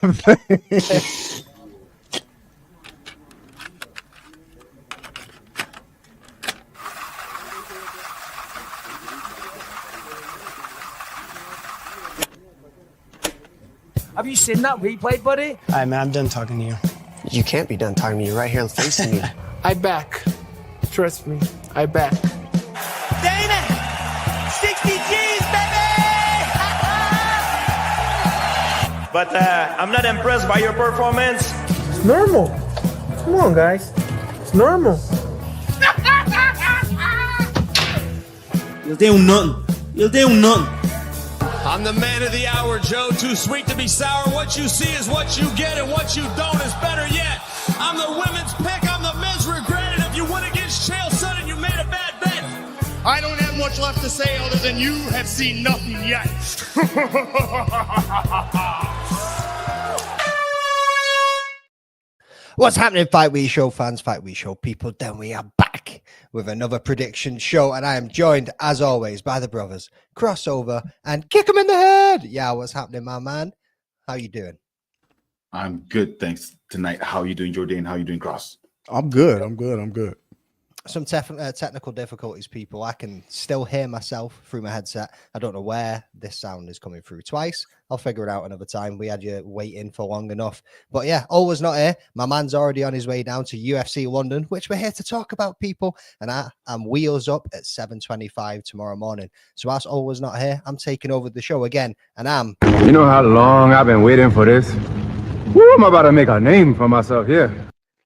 Have you seen that replay, buddy? All right, man, I'm done talking to you. You can't be done talking to me right here facing me. I back. Trust me, I back. Damn it! 60 G's, baby! But I'm not impressed by your performance. It's normal. Come on, guys. It's normal. You'll do nothing. You'll do nothing. I'm the man of the hour, Joe. Too sweet to be sour. What you see is what you get, and what you don't is better yet. I'm the women's pick. I'm the men's regret. And if you win against Chael Sonnen, you made a bad bet. I don't have much left to say other than you have seen nothing yet. What's happening, Fight Week Show fans, Fight Week Show people? Then we are back with another prediction show, and I am joined, as always, by the brothers Crossover and Kick 'em in the Head. Yeah, what's happening, my man? How you doing? I'm good, thanks. Tonight, how you doing, Jordan? How you doing, Cross? I'm good. I'm good. Some technical difficulties, people. I can still hear myself through my headset. I don't know where this sound is coming through twice. I'll figure it out another time. We had you waiting for long enough. But yeah, always not here. My man's already on his way down to UFC London, which we're here to talk about, people. And I'm wheels up at 7:25 tomorrow morning. So whilst always not here, I'm taking over the show again. And I'm... You know how long I've been waiting for this? Woo, I'm about to make a name for myself here.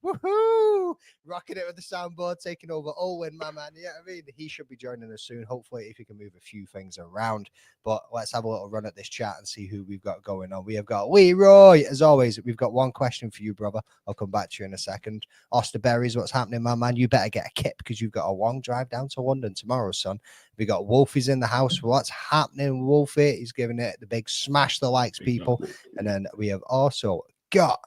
Woohoo! Rocking it with the soundboard, taking over Owen, my man. Yeah, I mean, he should be joining us soon. Hopefully, if he can move a few things around. But let's have a little run at this chat and see who we've got going on. We have got Leroy. As always, we've got one question for you, brother. I'll come back to you in a second. Osterberries, what's happening, my man? You better get a kit because you've got a long drive down to London tomorrow, son. We got Wolfie's in the house. What's happening, Wolfie? He's giving it the big smash the likes, people. And then we have also got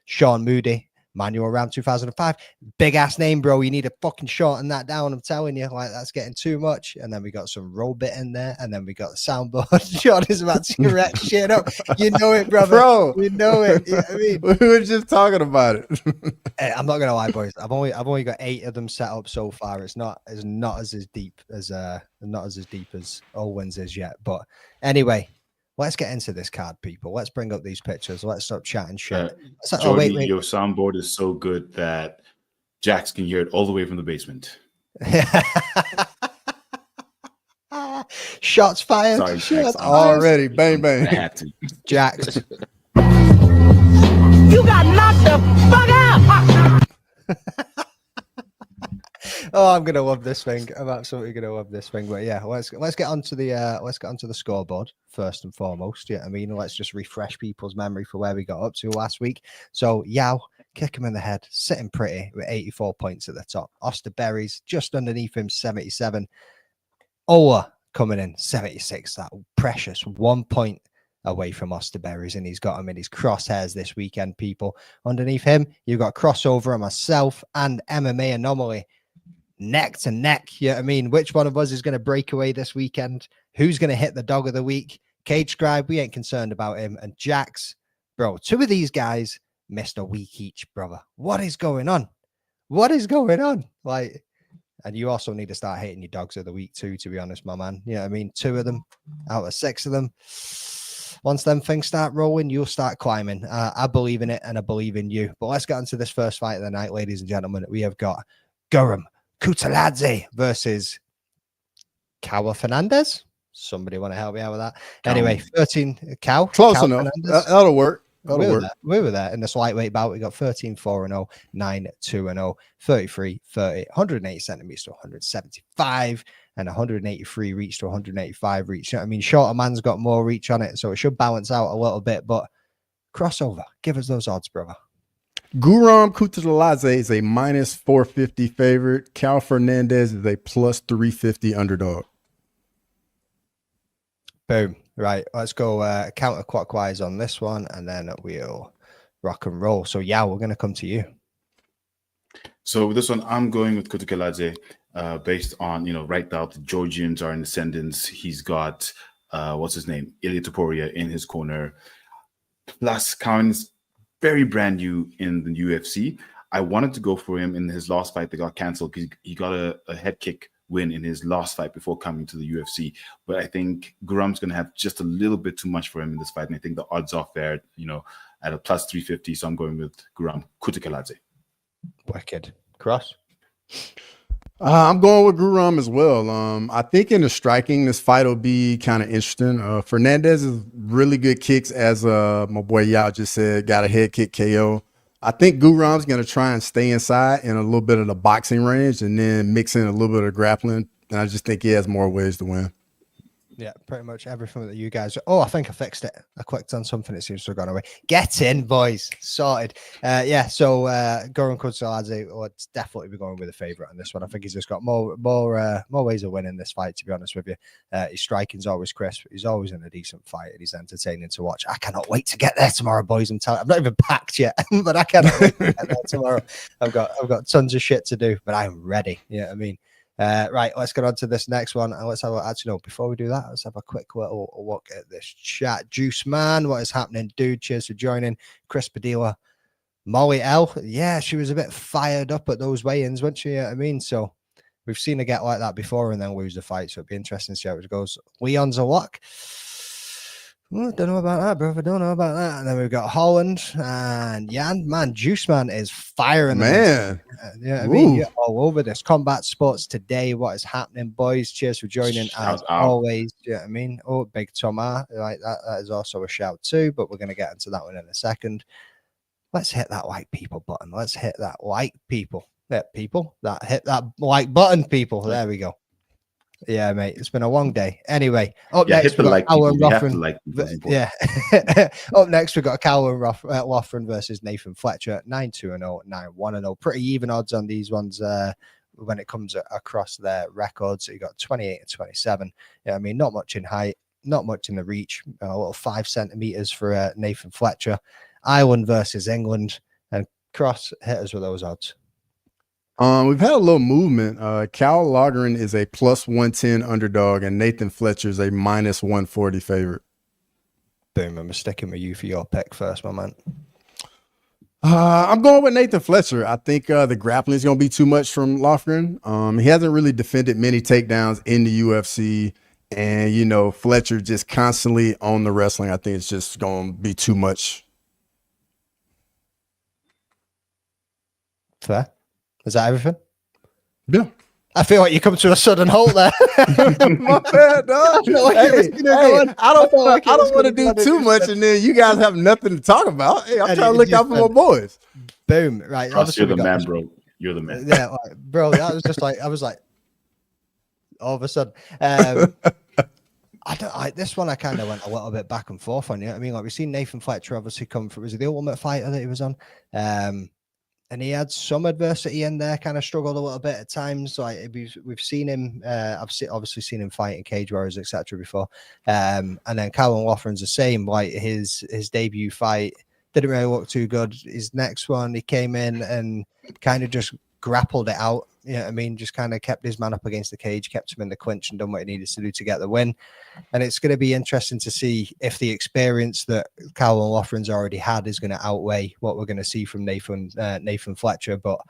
Sean Moody. Manual around 2005. Big ass name, bro. You need to fucking shorten that down. I'm telling you, like, that's getting too much. And then we got some roll bit in there, and then we got the soundboard. Sean is about to wreck shit up. You know it, brother. Bro, you know it. You know what I mean, we were just talking about it. Hey, I'm not gonna lie, boys. I've only got 8 of them set up so far. It's not as deep as Owen's is yet. But anyway. Let's get into this card, people. Let's bring up these pictures. Let's stop chatting shit. Jordan, wait. Your soundboard is so good that Jax can hear it all the way from the basement. Shots fired. Sorry, Shots already. Bang, bang. I had to. Jax. You got knocked the fuck out! Oh, I'm gonna love this thing. I'm absolutely gonna love this thing. But yeah, let's get onto the scoreboard first and foremost. Yeah, I mean, let's just refresh people's memory for where we got up to last week. So Yao, kick him in the head, sitting pretty with 84 points at the top. Osterberries just underneath him, 77. Ola coming in 76. That precious 1 point away from Osterberries, and he's got him in his crosshairs this weekend, people. Underneath him, you've got Crossover and myself and MMA Anomaly. Neck to neck. Yeah, I mean, which one of us is going to break away this weekend? Who's going to hit the dog of the week? Cage Scribe, we ain't concerned about him. And Jax, bro, 2 of these guys missed a week each, brother. What is going on? What is going on? Like, and you also need to start hitting your dogs of the week too, to be honest, my man. Yeah, I mean, 2 of them out of 6 of them. Once them things start rolling, you'll start climbing. I believe in it, and I believe in you. But let's get into this first fight of the night, ladies and gentlemen. We have got Guram Kutateladze versus Kaue Fernandes. Somebody want to help me out with that? Anyway, 13 Cow. Close Kaue enough. Fernandes. That'll work. We were there in this lightweight bout. We got 13-4-0, 9-2-0, 33-30, 180 centimeters to 175, and 183 reach to 185 reach. You know what I mean? Shorter man's got more reach on it, so it should balance out a little bit. But Crossover, give us those odds, brother. Guram Kutateladze is a minus 450 favorite. Kaue Fernandes is a plus 350 underdog. Boom. Right. Let's go counterclockwise on this one, and then we'll rock and roll. So, yeah, we're going to come to you. So with this one, I'm going with Kutateladze based on, right now the Georgians are in ascendance. He's got, what's his name? Ilya Topuria in his corner. Plus, Cowan's very brand new in the UFC. I wanted to go for him in his last fight that got canceled because he got a head kick win in his last fight before coming to the UFC. But I think Guram's going to have just a little bit too much for him in this fight. And I think the odds are fair, at a plus 350. So I'm going with Guram Kutateladze. Wicked. Cross? I'm going with Guram as well. I think in the striking, this fight will be kind of interesting. Fernandes is really good kicks, as my boy Yao just said, got a head kick KO. I think Guram's going to try and stay inside in a little bit of the boxing range and then mix in a little bit of grappling. And I just think he has more ways to win. Yeah, pretty much everything that you guys. Oh, I think I fixed it. I clicked on something. It seems to have gone away. Get in, boys. Sorted. So Guram Kutateladze, let's definitely be going with a favourite on this one. I think he's just got more ways of winning this fight, to be honest with you. His striking's always crisp. He's always in a decent fight, and he's entertaining to watch. I cannot wait to get there tomorrow, boys. I'm not even packed yet, but I cannot wait to get there tomorrow. I've got tons of shit to do, but I'm ready. You know what I mean? Right, let's get on to this next one. And let's have before we do that, let's have a quick little look at this chat. Juice Man, what is happening, dude? Cheers for joining. Chris Padilla, Molly L. Yeah, she was a bit fired up at those weigh-ins, wasn't she? You know what I mean? So we've seen her get like that before and then lose the fight. So it'd be interesting to see how it goes. Leon's a lock. Don't know about that, brother. Don't know about that. And then we've got Holland and Jan. Man, Juice Man is firing. Man. I mean, you're all over this. Combat Sports Today. What is happening, boys? Cheers for joining as always. You know what I mean? Oh, big Tomar. Like that. That is also a shout too, but we're going to get into that one in a second. Let's hit that like people button. Let's hit that like people. Hit that like button, people. There we go. Yeah, mate, it's been a long day. Anyway, up next we've got Kaue and Loughran. Up next we've got Kaue and Loughran versus Nathan Fletcher. 9-2-0, 9-1-0. Pretty even odds on these ones when it comes across their records. So you got 28 and 27. Yeah, I mean, not much in height, not much in the reach. A little 5 centimeters for Nathan Fletcher. Ireland versus England, and Cross hit us with those odds. We've had a little movement. Loughran is a plus 110 underdog, and Nathan Fletcher is a minus 140 favorite. Boom, I'm sticking with you for your pick first, my man. I'm going with Nathan Fletcher. I think the grappling is going to be too much from Loughran. He hasn't really defended many takedowns in the UFC, and, Fletcher just constantly on the wrestling. I think it's just going to be too much. Fair. Is that everything? Yeah. I feel like you come to a sudden halt there. My bad, dog. I don't want to do too much, and then you guys have nothing to talk about. Hey, I'm trying to look out for my boys. Boom. Right. You're the man, bro. You're the man. Yeah, bro. That was just like, I was like, all of a sudden. This one I kind of went a little bit back and forth on. You know what I mean? Like, we've seen Nathan Fletcher obviously come from, was it the Ultimate Fighter that he was on? And he had some adversity in there, kind of struggled a little bit at times. Like we've seen him, obviously seen him fight in Cage Warriors, etc. before. And then Kaue Loughran's the same. Like his debut fight didn't really look too good. His next one, he came in and kind of just grappled it out. You know what I mean? Just kind of kept his man up against the cage, kept him in the clinch and done what he needed to do to get the win. And it's going to be interesting to see if the experience that Kaue Loughran's already had is going to outweigh what we're going to see from Nathan Fletcher. But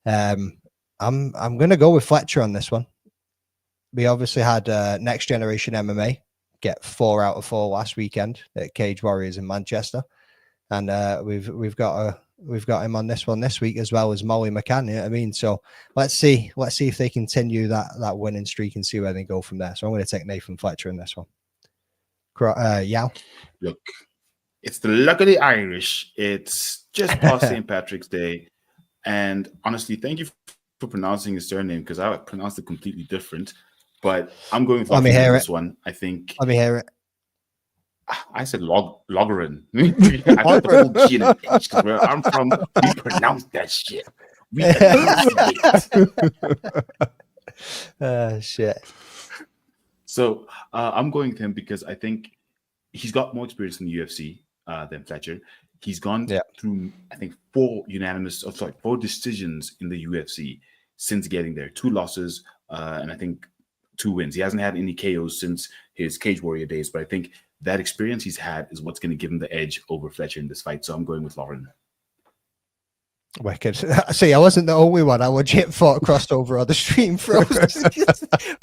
I'm going to go with Fletcher on this one. We obviously had Next Generation MMA get 4 out of 4 last weekend at Cage Warriors in Manchester. And we've got him on this one this week as well as Molly McCann. You know what I mean? So let's see if they continue that winning streak and see where they go from there. So I'm going to take Nathan Fletcher in this one. Yao. Look, it's the luck of the Irish. It's just past St. Patrick's Day, and honestly, thank you for pronouncing his surname because I pronounced it completely different. But I'm going for this one. I think. Let me hear it. I said Loughran. I got the whole G and an H because where I'm from, we pronounce that shit. We shit. So I'm going with him because I think he's got more experience in the UFC than Fletcher. He's gone through, I think, 4 decisions in the UFC since getting there. 2 losses and I think 2 wins. He hasn't had any KOs since his Cage Warrior days, but I think that experience he's had is what's going to give him the edge over Fletcher in this fight. So I'm going with Loughran. Wicked. See, I wasn't the only one. I legit thought crossed over on the stream froze.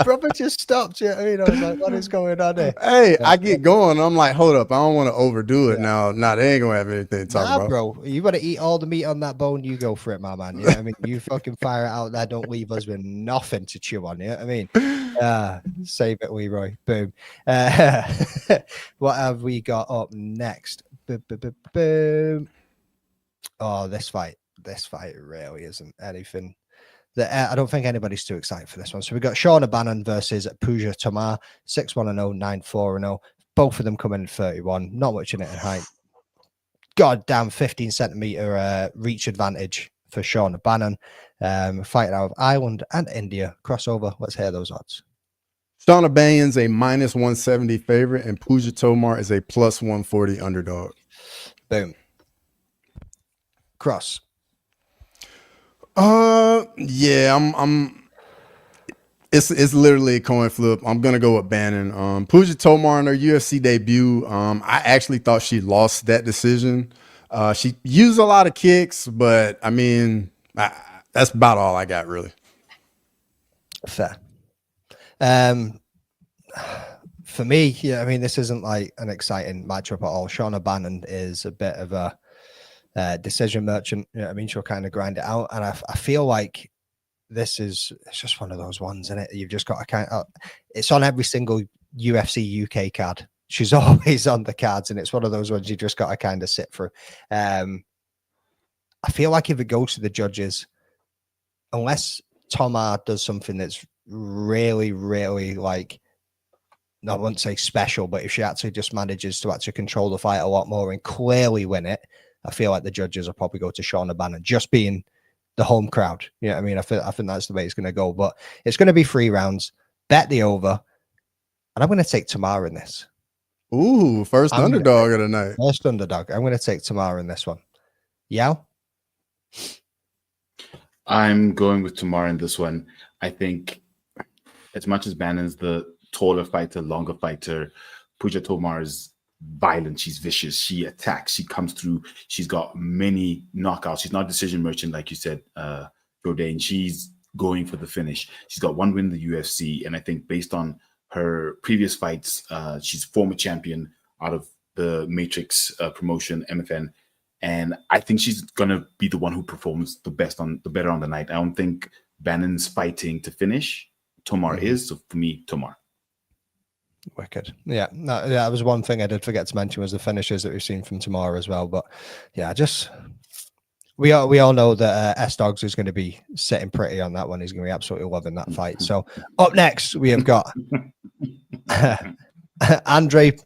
Brother just stopped. You know what I mean? I was like, what is going on here? Hey, I get going. I'm like, hold up. I don't want to overdo it now. Nah, they ain't going to have anything to talk about. Bro, you want to eat all the meat on that bone, you go for it, my man. You know what I mean? You fucking fire it out there. Don't leave us with nothing to chew on. You know what I mean? Save it, Leroy. Boom. What have we got up next? Boom. Oh, this fight really isn't anything that I don't think anybody's too excited for this one. So we got Shauna Bannon versus Puja Tomar, 6-1-0, 9-4-0. Both of them coming in 31. Not much in it in height. Goddamn 15 centimeter reach advantage for Shauna Bannon. Fighting out of Ireland and India. Crossover. Let's hear those odds. Shauna Bannon's a -170 favorite, and Puja Tomar is a +140 underdog. Boom. Cross. Yeah, it's literally a coin flip. I'm gonna go with Bannon. Puja Tomar in her UFC debut. I actually thought she lost that decision. She used a lot of kicks, but I mean, that's about all I got really. Fair. For me, yeah, I mean, this isn't like an exciting matchup at all. Shauna Bannon is a bit of a decision merchant. You know what I mean? She'll kind of grind it out. And I feel like it's just one of those ones, isn't it? You've just got to kind of, it's on every single UFC UK card. She's always on the cards, and it's one of those ones you just got to kind of sit through. I feel like if it goes to the judges, unless Tomar does something that's really, really like, I wouldn't say special, but if she actually just manages to actually control the fight a lot more and clearly win it, I feel like the judges will probably go to Shauna Bannon, just being the home crowd. You know what I mean? I think that's the way it's going to go. But it's going to be 3 rounds. Bet the over. And I'm going to take Tomar in this. Ooh, first underdog of the night. First underdog. I'm going to take Tomar in this one. Yao? I'm going with Tomar in this one. I think as much as Bannon's the taller fighter, longer fighter, Puja Tomar is violent. She's vicious. She attacks. She comes through. She's got many knockouts. She's not a decision merchant, like you said, Jordan. She's going for the finish. She's got 1 win in the UFC, and I think based on her previous fights, she's former champion out of the Matrix promotion, MFN, and I think she's gonna be the one who performs the better on the night. I don't think Bannon's fighting to finish. Tomar is. So for me, Tomar. Wicked. Yeah, no, that was one thing I did forget to mention was the finishes that we've seen from Tomar as well. But yeah, we all know that S-Dogs is going to be sitting pretty on that one. He's going to be absolutely loving that fight. So up next, we have got Andrey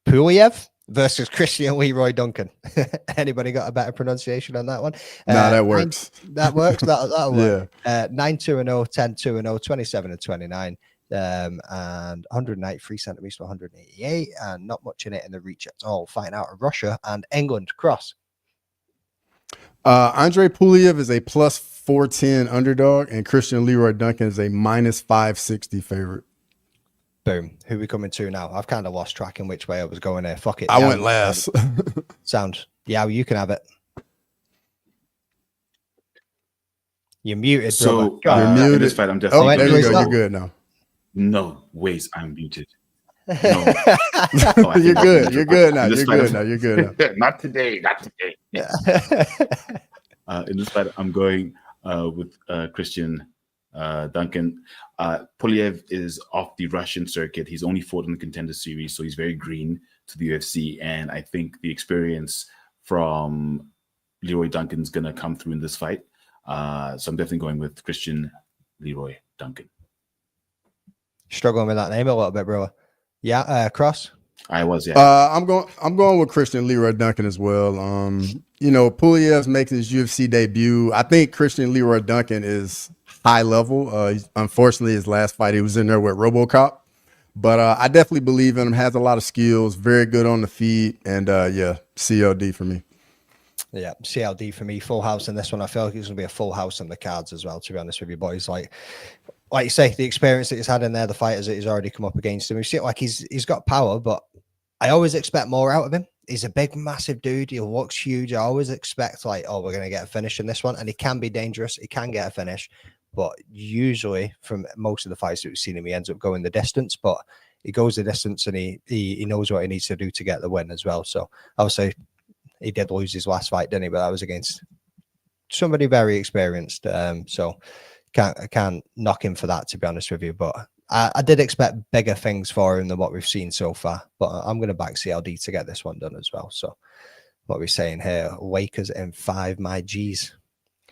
Pulyaev versus Christian Leroy Duncan. Anybody got a better pronunciation on that one? No, that works. That works. That'll work. Yeah. 9-2-0, 10-2-0, 27-29. And 193 centimeters to 188, and not much in it in the reach at all. Fighting out of Russia and England. Cross. Andrey Pulyaev is a +410 underdog, and Christian Leroy Duncan is a -560 favorite. Boom. Who we coming to now? I've kind of lost track in which way I was going there. Fuck it. I went last. Sound. Yeah, you can have it. You're muted, so brother. You're muted. In this fight, I'm definitely. Oh, there you go. You're good now. No ways, I'm muted. No. You're good. You're good now. You're good now. You're good now. Not today. Not today. In this fight, I'm going with Christian Duncan. Pulyaev is off the Russian circuit. He's only fought in the Contender Series, so he's very green to the UFC. And I think the experience from Leroy Duncan is going to come through in this fight. So I'm definitely going with Christian Leroy Duncan. Struggling with that name a little bit, bro. Yeah, Cross. I was, yeah. I'm going with Christian Leroy Duncan as well. Pulyaev makes his UFC debut. I think Christian Leroy Duncan is high level. Unfortunately, his last fight, he was in there with RoboCop. But I definitely believe in him. Has a lot of skills. Very good on the feet. And yeah, CLD for me. Yeah, CLD for me. Full house in this one. I feel like it's going to be a full house on the cards as well, to be honest with you boys. Like you say, the experience that he's had in there, the fighters that he's already come up against him. We see it like he's got power, but I always expect more out of him. He's a big, massive dude. He looks huge. I always expect like, oh, we're going to get a finish in this one. And he can be dangerous. He can get a finish. But usually from most of the fights that we've seen him, he ends up going the distance. But he goes the distance and he knows what he needs to do to get the win as well. So obviously he did lose his last fight, didn't he? But that was against somebody very experienced. So I can't knock him for that, to be honest with you. But I did expect bigger things for him than what we've seen so far, but I'm going to back CLD to get this one done as well. So what we're saying here, Lakers in 5, my G's.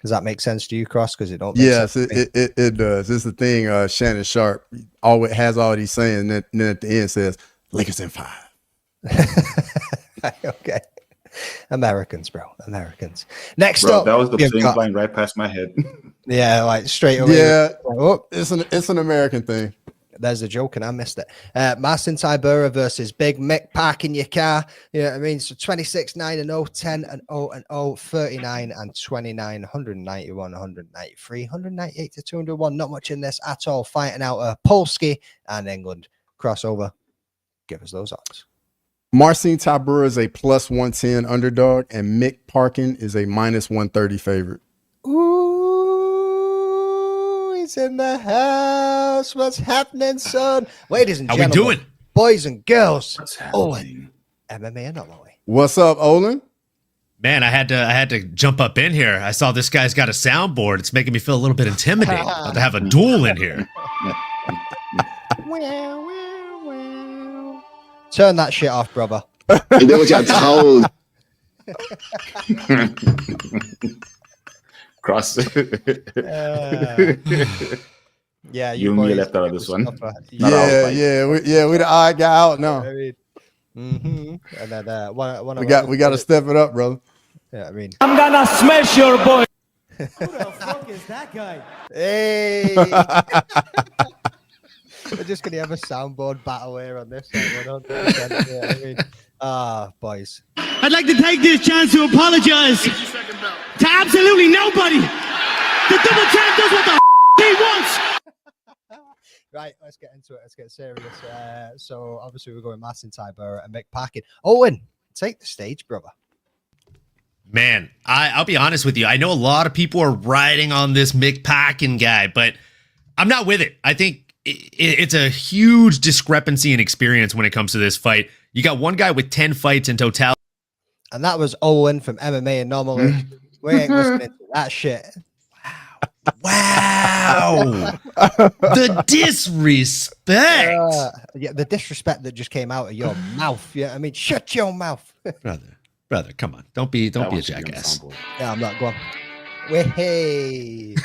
Does that make sense to you, Cross? Because it don't make yes, sense it does. It's the thing. Shannon Sharp always has all these saying, and then at the end says Lakers in 5. Okay. Americans, bro. Americans. Next Bro, up, that was the thing flying right past my head. Yeah, like straight away. Yeah, oh, it's an American thing. There's a joke and I missed it. Marcin Tybura versus Big Mick Parkin your car. You know what I mean? So 26, 9-0, 10-0, 39 and 29, 191, 193, 198 to 201. Not much in this at all. Fighting out Polski and England. Crossover. Give us those odds. Marcin Tybura is a +110 underdog, and Mick Parkin is a -130 favorite. Ooh, he's in the house. What's happening, son? Ladies and gentlemen, How we doing? Boys and girls. What's happening? MMA anomaly. What's up, Olin? Man, I had to jump up in here. I saw this guy's got a soundboard. It's making me feel a little bit intimidated. About to have a duel in here. Turn that shit off, brother. You know what you're told. Cross. Yeah, you and me left out of this one. Yeah, we the odd guy out now. And then we got to step it up, brother. Yeah, I mean, I'm gonna smash your boy. Who the fuck is that guy? Hey. We're just going to have a soundboard battle here on this one. Yeah, I mean, boys. I'd like to take this chance to apologize to absolutely nobody. The double champ does what the he wants. Right, let's get into it. Let's get serious. So obviously we're going Marcin Tybura and Mick Parkin. Owen, take the stage, brother. Man, I'll be honest with you. I know a lot of people are riding on this Mick Parkin guy, but I'm not with it. I think it's a huge discrepancy in experience when it comes to this fight. You got one guy with 10 fights in total. And that was Owen from MMA and Normally. We ain't listening to that shit. Wow. The disrespect. Yeah, the disrespect that just came out of your mouth. Yeah, I mean, shut your mouth. Brother, come on. Don't be a jackass. Yeah, I'm not going. Hey.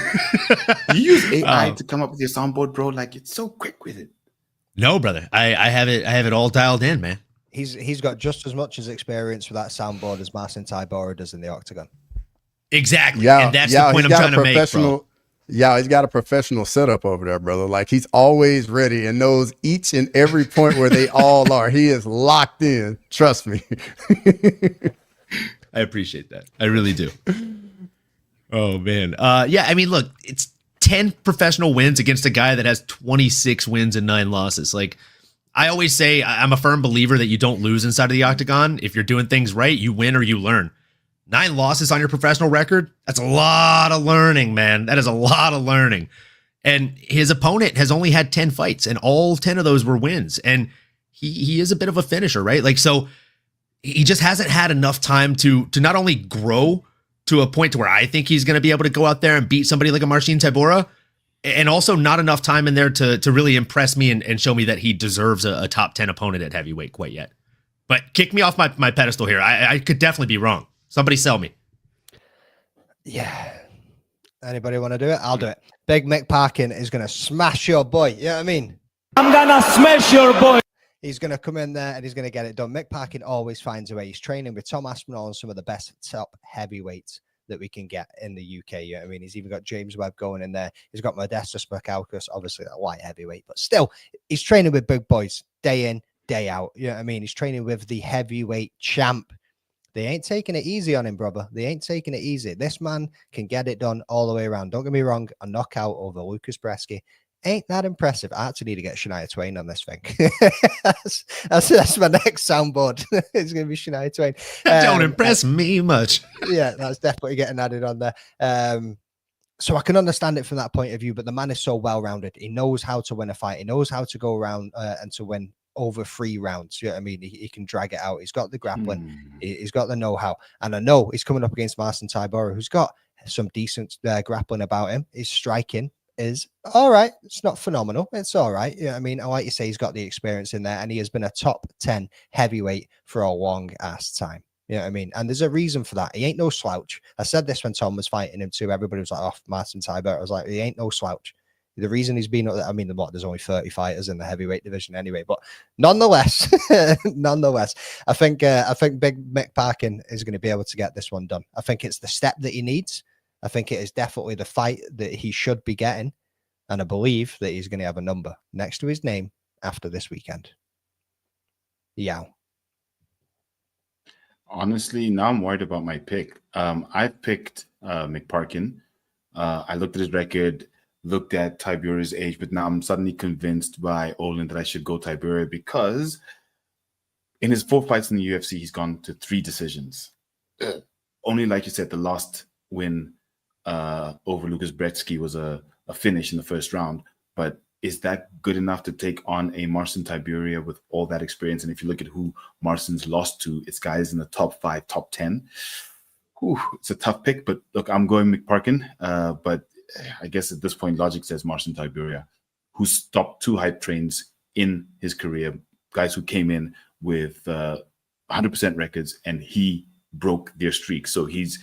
You use AI to come up with your soundboard, bro. Like, it's so quick with it. No, brother. I have it all dialed in, man. He's got just as much as experience with that soundboard as Marcin Tybura does in the octagon. Exactly. Yeah, and that's the point I'm trying to make, bro. Yeah, he's got a professional setup over there, brother. Like, he's always ready and knows each and every point where they all are. He is locked in. Trust me. I appreciate that. I really do. Oh, man. Yeah, I mean, look, it's 10 professional wins against a guy that has 26 wins and 9 losses. Like, I always say, I'm a firm believer that you don't lose inside of the octagon. If you're doing things right, you win or you learn. 9 losses on your professional record, that's a lot of learning, man. That is a lot of learning. And his opponent has only had 10 fights, and all 10 of those were wins. And he is a bit of a finisher, right? Like, so he just hasn't had enough time to not only grow to a point to where I think he's going to be able to go out there and beat somebody like a Marcin Tybura, and also not enough time in there to really impress me and show me that he deserves a top 10 opponent at heavyweight quite yet. But kick me off my pedestal here. I could definitely be wrong. Somebody sell me. Yeah. Anybody want to do it? I'll do it. Big Mick Parkin is going to smash your boy. You know what I mean? I'm gonna smash your boy. He's going to come in there and he's going to get it done. Mick Parkin always finds a way. He's training with Tom Aspinall and some of the best top heavyweights that we can get in the UK. You know what I mean? He's even got James Webb going in there. He's got Modestas Bukauskas, obviously a light heavyweight, but still, he's training with big boys day in, day out. You know what I mean? He's training with the heavyweight champ. They ain't taking it easy on him, brother. They ain't taking it easy. This man can get it done all the way around. Don't get me wrong, a knockout over Lucas Bresky ain't that impressive. I actually need to get Shania Twain on this thing. that's my next soundboard. It's going to be Shania Twain. Don't impress me much. Yeah, that's definitely getting added on there. So I can understand it from that point of view, but the man is so well-rounded. He knows how to win a fight. He knows how to go around and to win over 3 rounds. You know what I mean? He can drag it out. He's got the grappling. He's got the know-how. And I know he's coming up against Marcin Tybura, who's got some decent grappling about him. His striking is all right. It's not phenomenal. It's all right. Yeah, I mean, I like you say, he's got the experience in there, and he has been a top 10 heavyweight for a long ass time. You know what I mean? And there's a reason for that. He ain't no slouch. I said this when Tom was fighting him too. Everybody was like, "Oh, Marcin Tybura." I was like, he ain't no slouch. The reason he's been, I mean, there's only 30 fighters in the heavyweight division anyway, but nonetheless, I think Big Mick Parkin is going to be able to get this one done. I think it's the step that he needs. I think it is definitely the fight that he should be getting. And I believe that he's going to have a number next to his name after this weekend. Yow. Honestly, now I'm worried about my pick. I've picked Mick Parkin. I looked at his record, looked at Tybura's age, but now I'm suddenly convinced by Olin that I should go Tybura because in his 4 fights in the UFC, he's gone to 3 decisions. Only, like you said, the last win over Lucas Brzeski was a finish in the first round. But is that good enough to take on a Marcin Tybura with all that experience? And if you look at who Marcin's lost to, it's guys in the top 5, top 10. Whew, it's a tough pick, but look, I'm going Mick Parkin. But I guess at this point, logic says Marcin Tybura, who stopped 2 hype trains in his career, guys who came in with 100% records, and he broke their streak. So he's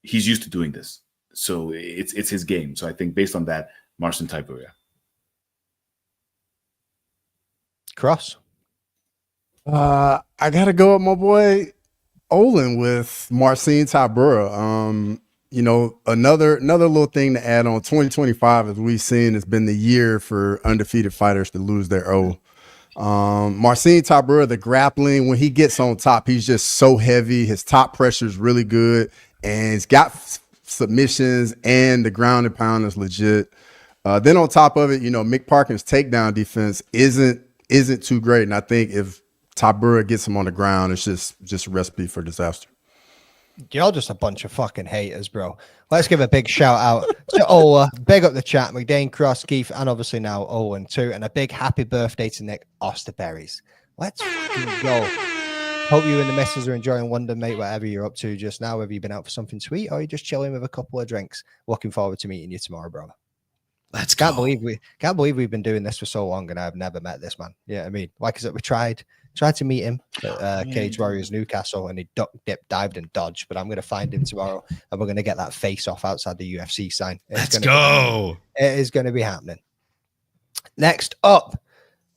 used to doing this. So it's his game. So I think based on that, Marcin Tybura. Cross. I gotta go with my boy Olin with Marcin Tybura. You know, another little thing to add on. 2025, as we've seen, has been the year for undefeated fighters to lose their O. Marcin Tybura, the grappling, when he gets on top, he's just so heavy. His top pressure is really good, and he's got submissions, and the ground and pound is legit. Then on top of it, you know, Mick Parkin's takedown defense isn't too great, and I think if Tybura gets him on the ground, it's just a recipe for disaster. You're just a bunch of fucking haters, bro. Let's give a big shout out to Ola. Big up the chat, McDane, Cross, Keith, and obviously now Owen too. And a big happy birthday to Nick Osterberries. Let's fucking go. Hope you and the missus are enjoying London, mate, whatever you're up to just now. Have you been out for something sweet, or are you just chilling with a couple of drinks? Looking forward to meeting you tomorrow, brother. Let's go. Can't believe we've been doing this for so long and I've never met this man. Yeah, I mean, like I said, we tried to meet him at Cage Warriors Newcastle, and he ducked, dipped, dived, and dodged. But I'm going to find him tomorrow, and we're going to get that face off outside the UFC sign. Let's go. It is going to be happening. Next up,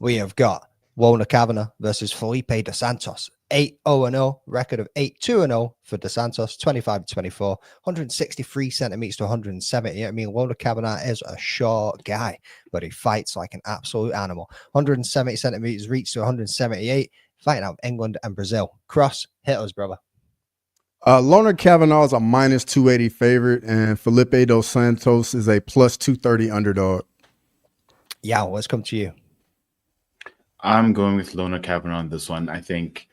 we have got Loughran Kavanagh versus Felipe dos Santos. 8-0-0, record of 8-2-0 for dos Santos, 25-24, 163 centimeters to 170. I mean, Loughran Kavanagh is a short guy, but he fights like an absolute animal. 170 centimeters reach to 178, fighting out of England and Brazil. Cross, hit us, brother. Loughran Kavanagh is a minus 280 favorite, and Felipe dos Santos is a plus 230 underdog. Yeah, let's come to you. I'm going with Loughran Kavanagh on this one. I think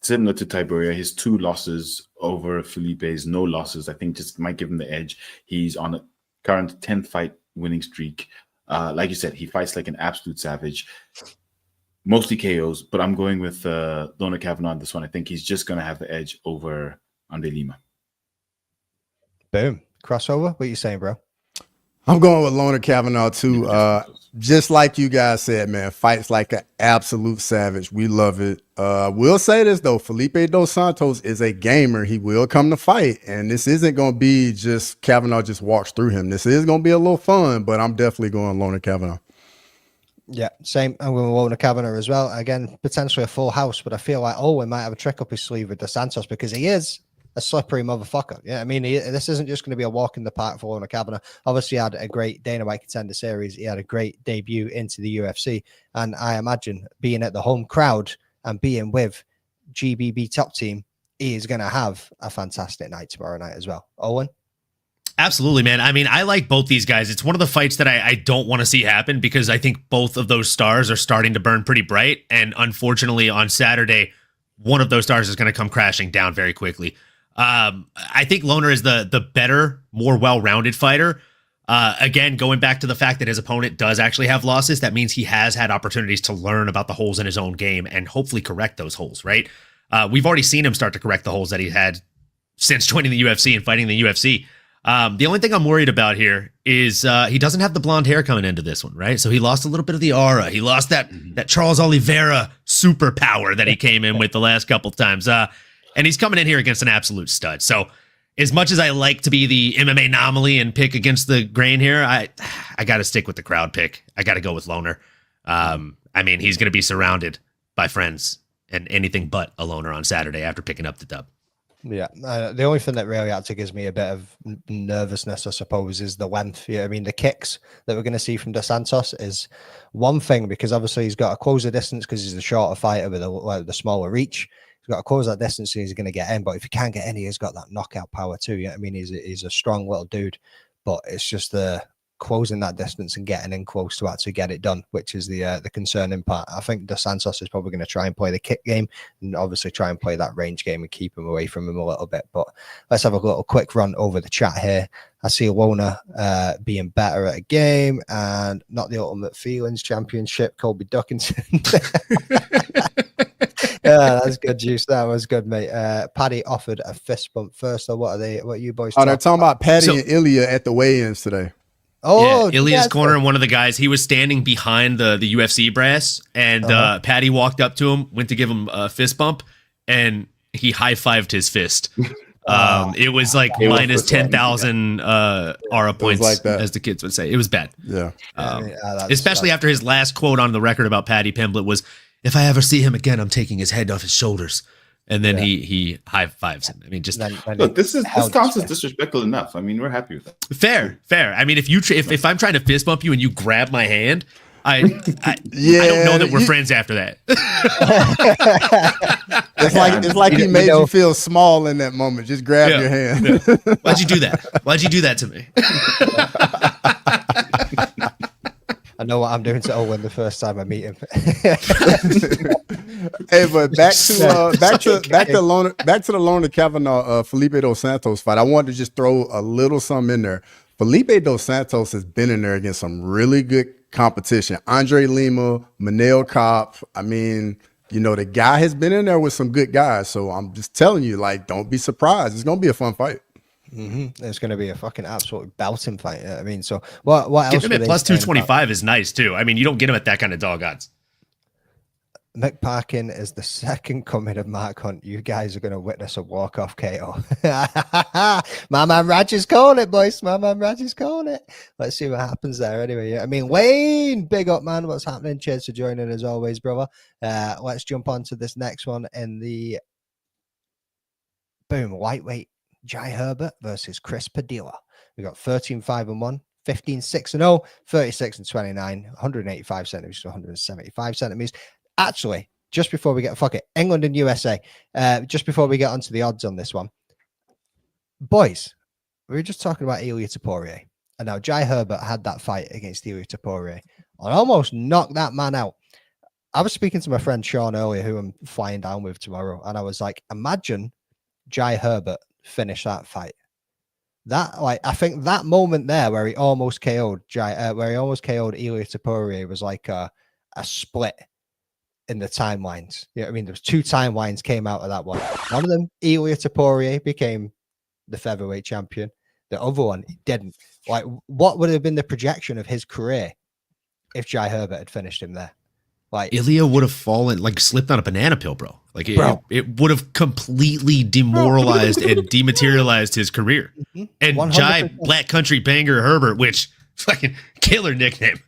similar to Tybura, his 2 losses over Felipe's no losses, I think just might give him the edge. He's on a current 10th fight winning streak. Like you said, he fights like an absolute savage. Mostly KOs, but I'm going with Loughran Kavanagh on this one. I think he's just going to have the edge over Andrey Lima. Boom. Crossover? What are you saying, bro? I'm going with Loughran Kavanagh too. Just like you guys said, man, fights like an absolute savage. We love it. We'll say this though, Felipe dos Santos is a gamer. He will come to fight, and this isn't going to be just Kavanagh just walks through him. This is going to be a little fun, but I'm definitely going Loughran Kavanagh. Yeah, same. I'm going with Loughran Kavanagh as well. Again, potentially a full house, but I feel like Owen might have a trick up his sleeve with dos Santos because he is a slippery motherfucker. Yeah, I mean, this isn't just going to be a walk in the park for Loughran Kavanagh. Obviously, he had a great Dana White Contender Series. He had a great debut into the UFC. And I imagine being at the home crowd and being with GBB top team, he is going to have a fantastic night tomorrow night as well. Owen? Absolutely, man. I mean, I like both these guys. It's one of the fights that I don't want to see happen because I think both of those stars are starting to burn pretty bright. And unfortunately, on Saturday, one of those stars is going to come crashing down very quickly. I think Loughran is the better, more well-rounded fighter. Again, going back to the fact that his opponent does actually have losses, that means he has had opportunities to learn about the holes in his own game and hopefully correct those holes, right? We've already seen him start to correct the holes that he had since joining the UFC and fighting the UFC. The only thing I'm worried about here is he doesn't have the blonde hair coming into this one, right? So he lost a little bit of the aura. He lost that Charles Oliveira superpower that he came in with the last couple times. And he's coming in here against an absolute stud. So as much as I like to be the MMA anomaly and pick against the grain here, I got to stick with the crowd pick. I got to go with Loughran. I mean, he's going to be surrounded by friends and anything but a Loughran on Saturday after picking up the dub. Yeah, the only thing that really actually gives me a bit of nervousness, I suppose, is the length. Yeah, I mean, the kicks that we're going to see from Dos Santos is one thing because obviously he's got to close the distance because he's the shorter fighter with the smaller reach. He's got to close that distance, so he's going to get in. But if he can't get in, he's got that knockout power too. Yeah, I mean, he's a strong little dude, but it's just the closing that distance and getting in close to actually get it done, which is the concerning part. I think Dos Santos is probably going to try and play the kick game and obviously try and play that range game and keep him away from him a little bit. But let's have a little quick run over the chat here. I see Loughran being better at a game and not the Ultimate Feelings Championship. Colby Duckinson. Yeah, that's good juice. That was good, mate. Paddy offered a fist bump first. So what are you boys? They're talking about Paddy and Ilya at the weigh-ins today. Oh, yeah, Ilya's cornering one of the guys. He was standing behind the UFC brass, and Paddy walked up to him, went to give him a fist bump, and he high-fived his fist. It was like minus 10,000 aura points, like that, as the kids would say. It was bad. Yeah. Especially after his last quote on the record about Paddy Pimblett was, "If I ever see him again, I'm taking his head off his shoulders." And then he high fives him. I mean, just look. This counts as disrespectful enough. I mean, we're happy with that. Fair. I mean, if I'm trying to fist bump you and you grab my hand, I don't know that we're friends after that. It's like he made you feel small in that moment. Just grab your hand. Yeah. Why'd you do that? Why'd you do that to me? I know what I'm doing to Owen the first time I meet him. Hey, but back to the Loughran Kavanagh Felipe Dos Santos fight. I wanted to just throw a little something in there. Felipe Dos Santos has been in there against some really good competition. Andre Lima, Manel Kopp. I mean, the guy has been in there with some good guys. So I'm just telling you, like, don't be surprised. It's gonna be a fun fight. It's going to be a fucking absolute belting fight. I mean, so what else? Getting him at plus 225 is nice too. I mean, you don't get him at that kind of dog odds. Mick Parkin is the second coming of Mark Hunt. You guys are going to witness a walk-off KO. My man Raj is calling it, boys. My man Raj is calling it. Let's see what happens there. Anyway, I mean, Wayne, big up, man. What's happening? Cheers for joining as always, brother. Let's jump on to this next one in the lightweight. Jai Herbert versus Chris Padilla. We got 13-5-1, 15-6-0, 36-29, 185 centimeters to 175 centimeters. Actually, just before we get England and USA, just before we get onto the odds on this one, boys, we were just talking about Ilia Topuria, and now Jai Herbert had that fight against Ilia Topuria and almost knocked that man out. I was speaking to my friend Shauna earlier, who I'm flying down with tomorrow, and I was like, imagine Jai Herbert finish that fight. I think that moment there where he almost KO'd Ilia Topuria was like a split in the timelines. I mean, there was two timelines came out of that one. One of them, Ilia Topuria became the featherweight champion. The other one, he didn't. Like, what would have been the projection of his career if Jai Herbert had finished him there? Like, Ilia would have fallen, like slipped on a banana pill, bro. Like it would have completely demoralized and dematerialized his career. And 100%. Jai Black Country Banger Herbert, which fucking killer nickname.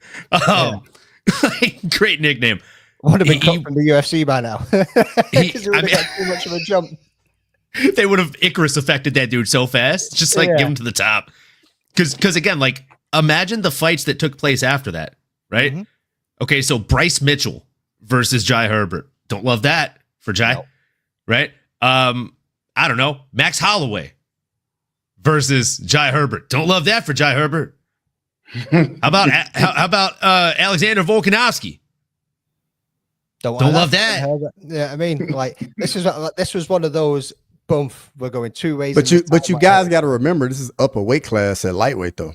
Great nickname. Would have been cut from the UFC by now. Because got too much of a jump. They would have Icarus affected that dude so fast. Just give him to the top. Because again, like, imagine the fights that took place after that, right? Mm-hmm. Okay, so Bryce Mitchell versus Jai Herbert. Don't love that for Jai, right? I don't know. Max Holloway versus Jai Herbert. Don't love that for Jai Herbert. How about Alexander Volkanovski? Don't love that. Yeah, I mean, like this was one of those. Boom, we're going two ways. But you guys got to remember, this is upper weight class at lightweight though.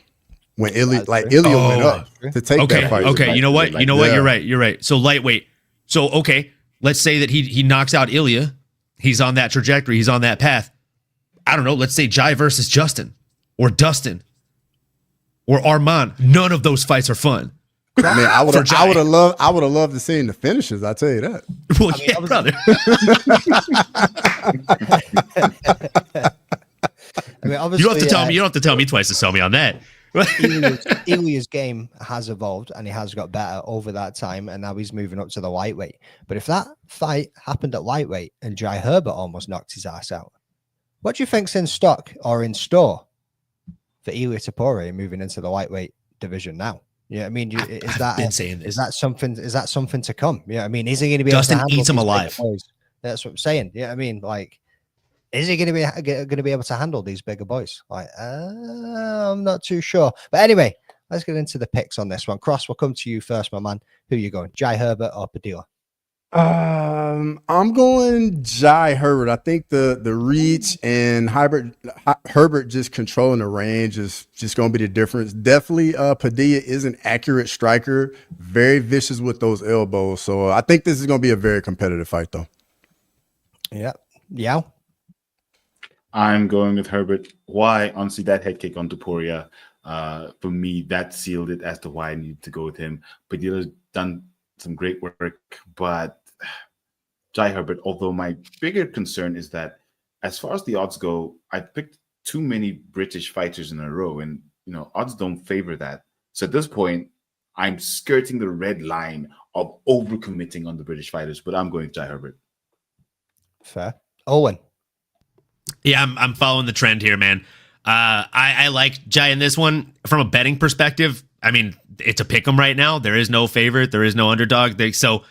When Ilya went up to take that fight. Okay, you know what? You're right. So lightweight. So okay, let's say that he knocks out Ilya. He's on that trajectory. He's on that path. I don't know. Let's say Jai versus Justin or Dustin or Arman. None of those fights are fun. I mean, I would have loved to see the finishes. I tell you that. Well, yeah, brother. I mean, obviously, you don't have to tell me twice to sell me on that. Ilya's game has evolved and he has got better over that time, and now he's moving up to the lightweight. But if that fight happened at lightweight and Jai Herbert almost knocked his ass out, what do you think's in stock or in store for Ilya Topuria moving into the lightweight division now? Yeah, I mean, is that something to come? Yeah, I mean, is he going to be Dustin able to handle eats him alive? That's what I'm saying. Yeah, I mean, like, is he going to be able to handle these bigger boys? Like, I'm not too sure. But anyway, let's get into the picks on this one. Cross, we'll come to you first, my man. Who are you going, Jai Herbert or Padilla? I'm going Jai Herbert. I think the reach and Herbert just controlling the range is just going to be the difference. Definitely, Padilla is an accurate striker, very vicious with those elbows. So I think this is going to be a very competitive fight, though. Yeah. I'm going with Herbert. Why? Honestly, that head kick on Topuria, for me, that sealed it as to why I needed to go with him. Padilla's done some great work, but Jai Herbert, although my bigger concern is that as far as the odds go, I picked too many British fighters in a row, and odds don't favor that. So at this point, I'm skirting the red line of overcommitting on the British fighters, but I'm going Jai Herbert. Fair. Owen. Yeah, I'm following the trend here, man. I like Jai in this one from a betting perspective. I mean, it's a pick 'em right now. There is no favorite. There is no underdog. So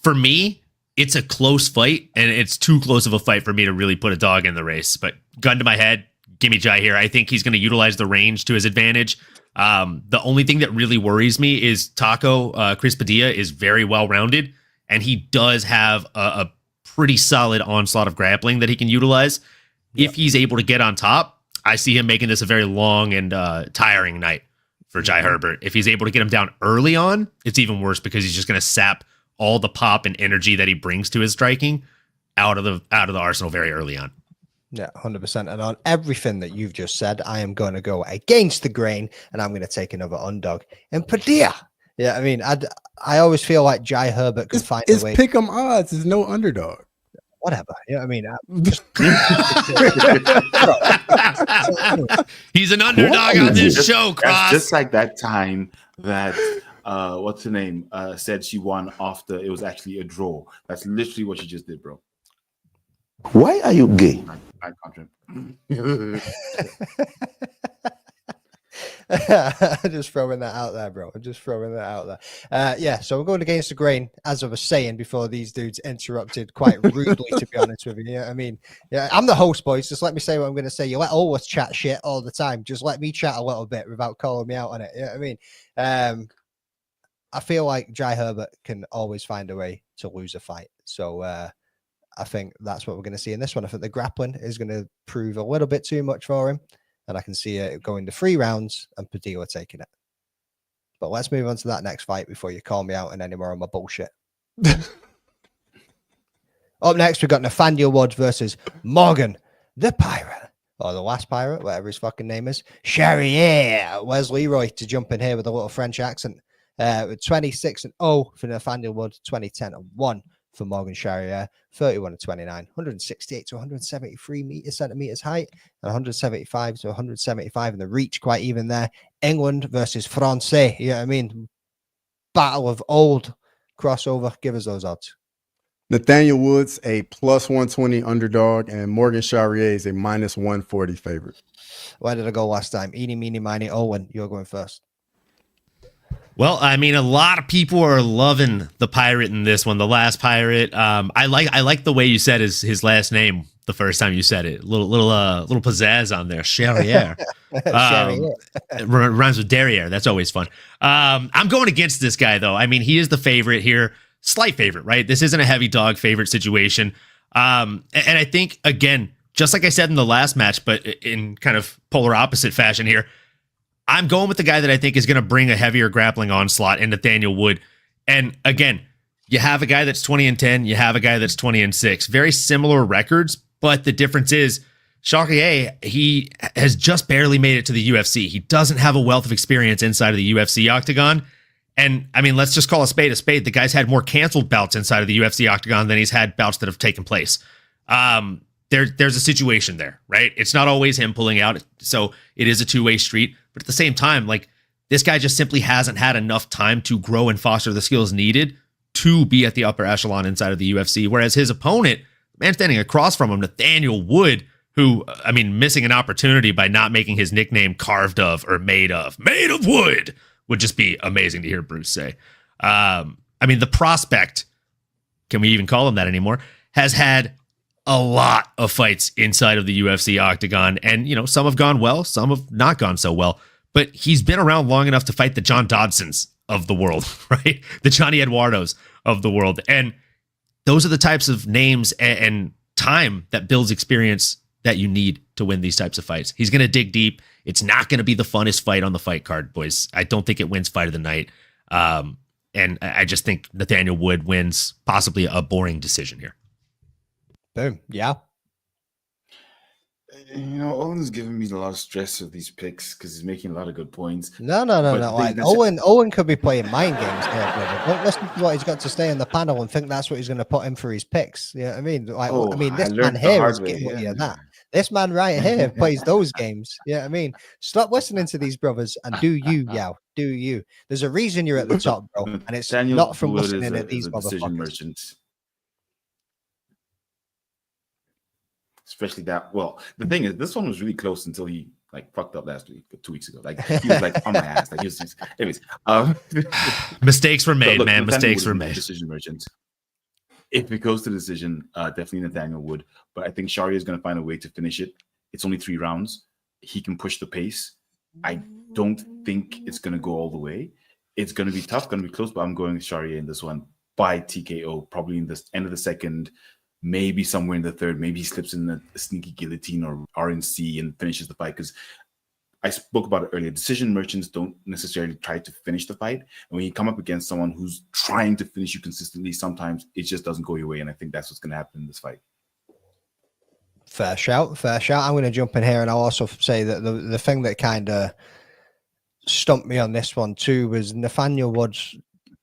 for me, it's a close fight, and it's too close of a fight for me to really put a dog in the race. But gun to my head, give me Jai here. I think he's going to utilize the range to his advantage. The only thing that really worries me is Chris Padilla is very well-rounded, and he does have a pretty solid onslaught of grappling that he can utilize. If he's able to get on top, I see him making this a very long and tiring night for Jai Herbert. If he's able to get him down early on, it's even worse because he's just going to sap all the pop and energy that he brings to his striking out of the arsenal very early on. Yeah, 100%. And on everything that you've just said, I am going to go against the grain, and I'm going to take another underdog and Padilla. Yeah, I mean, I always feel like Jai Herbert could find a way. It's pick 'em odds. There's no underdog. Whatever. Yeah, I mean, he's an underdog on this show, Cross. That's just like that time that what's her name said she won after it was actually a draw. That's literally what she just did, bro. Why are you gay? I can't. I'm just throwing that out there, bro. I'm just throwing that out there. Yeah, so we're going against the grain, as I was saying before these dudes interrupted quite rudely, to be honest with you. Yeah, I mean, yeah, I'm the host, boys. Just let me say what I'm going to say. You let always chat shit all the time. Just let me chat a little bit without calling me out on it. Yeah, I mean, I feel like Jai Herbert can always find a way to lose a fight. So I think that's what we're going to see in this one. I think the grappling is going to prove a little bit too much for him. And I can see it going to 3 rounds and Padilla taking it. But let's move on to that next fight before you call me out on any more of my bullshit. Up next, we've got Nathaniel Woods versus Morgan, the Pirate. Or the last Pirate, whatever his fucking name is. Charriere. Where's Leroy to jump in here with a little French accent? With 26-0 for Nathaniel Woods, 20-10-1 for Morgan Charriere, 31-29, 168 to 173 centimeters height, and 175 to 175 in the reach, quite even there. England versus France. Yeah, I mean, battle of old crossover. Give us those odds. Nathaniel Woods, a +120 underdog, and Morgan Charriere is a -140 favorite. Where did I go last time? Eeny, meeny, miny, Owen. You're going first. Well, I mean, a lot of people are loving the Pirate in this one. The last Pirate. I like the way you said his last name. the first time you said it. Little pizzazz on there. Charriere. Rhymes with derriere. That's always fun. I'm going against this guy, though. I mean, he is the favorite here. Slight favorite, right? This isn't a heavy dog favorite situation. And I think, again, just like I said in the last match, but in kind of polar opposite fashion here, I'm going with the guy that I think is going to bring a heavier grappling onslaught in Nathaniel Wood. And again, you have a guy that's 20-10, you have a guy that's 20-6. Very similar records, but the difference is Charriere, he has just barely made it to the UFC. He doesn't have a wealth of experience inside of the UFC octagon. And I mean, let's just call a spade a spade. The guy's had more canceled bouts inside of the UFC octagon than he's had bouts that have taken place. There's a situation there, right? It's not always him pulling out. So it is a two-way street. But at the same time, like, this guy just simply hasn't had enough time to grow and foster the skills needed to be at the upper echelon inside of the UFC. Whereas his opponent, man standing across from him, Nathaniel Wood, who, I mean, missing an opportunity by not making his nickname carved of or made of wood would just be amazing to hear Bruce say. I mean, the prospect, can we even call him that anymore, has had a lot of fights inside of the UFC octagon. And, you know, some have gone well, some have not gone so well. But he's been around long enough to fight the John Dodsons of the world, right? The Johnny Eduardos of the world. And those are the types of names and time that builds experience that you need to win these types of fights. He's going to dig deep. It's not going to be the funnest fight on the fight card, boys. I don't think it wins fight of the night. And I just think Nathaniel Wood wins possibly a boring decision here. Boom. Yeah. You know, Owen's giving me a lot of stress with these picks because he's making a lot of good points. No. Like, Owen could be playing mind games here, brother. Don't listen to what he's got to say on the panel and think that's what he's going to put in for his picks. You know what I mean? Like, this man here is getting you that. This man right here plays those games. Yeah, I mean, stop listening to these brothers and do you, Yao. Do you? There's a reason you're at the top, bro, and it's not from listening to these motherfuckers. Especially that. Well, the thing is, this one was really close until he like fucked up last week, 2 weeks ago. Like, he was like on my ass. Like, he was just, anyways. Mistakes were made, man. Mistakes were made. Decision merchant. If it goes to decision, definitely Nathaniel Wood. But I think Charriere is going to find a way to finish it. It's only 3 rounds. He can push the pace. I don't think it's going to go all the way. It's going to be tough, going to be close, but I'm going with Charriere in this one by TKO, probably in the end of the second, maybe somewhere in the third. Maybe he slips in a sneaky guillotine or RNC and finishes the fight, because I spoke about it earlier. Decision merchants don't necessarily try to finish the fight. And when you come up against someone who's trying to finish you consistently, sometimes it just doesn't go your way. And I think that's what's going to happen in this fight. Fair shout. I'm going to jump in here, and I'll also say that the thing that kind of stumped me on this one too was Nathaniel Woods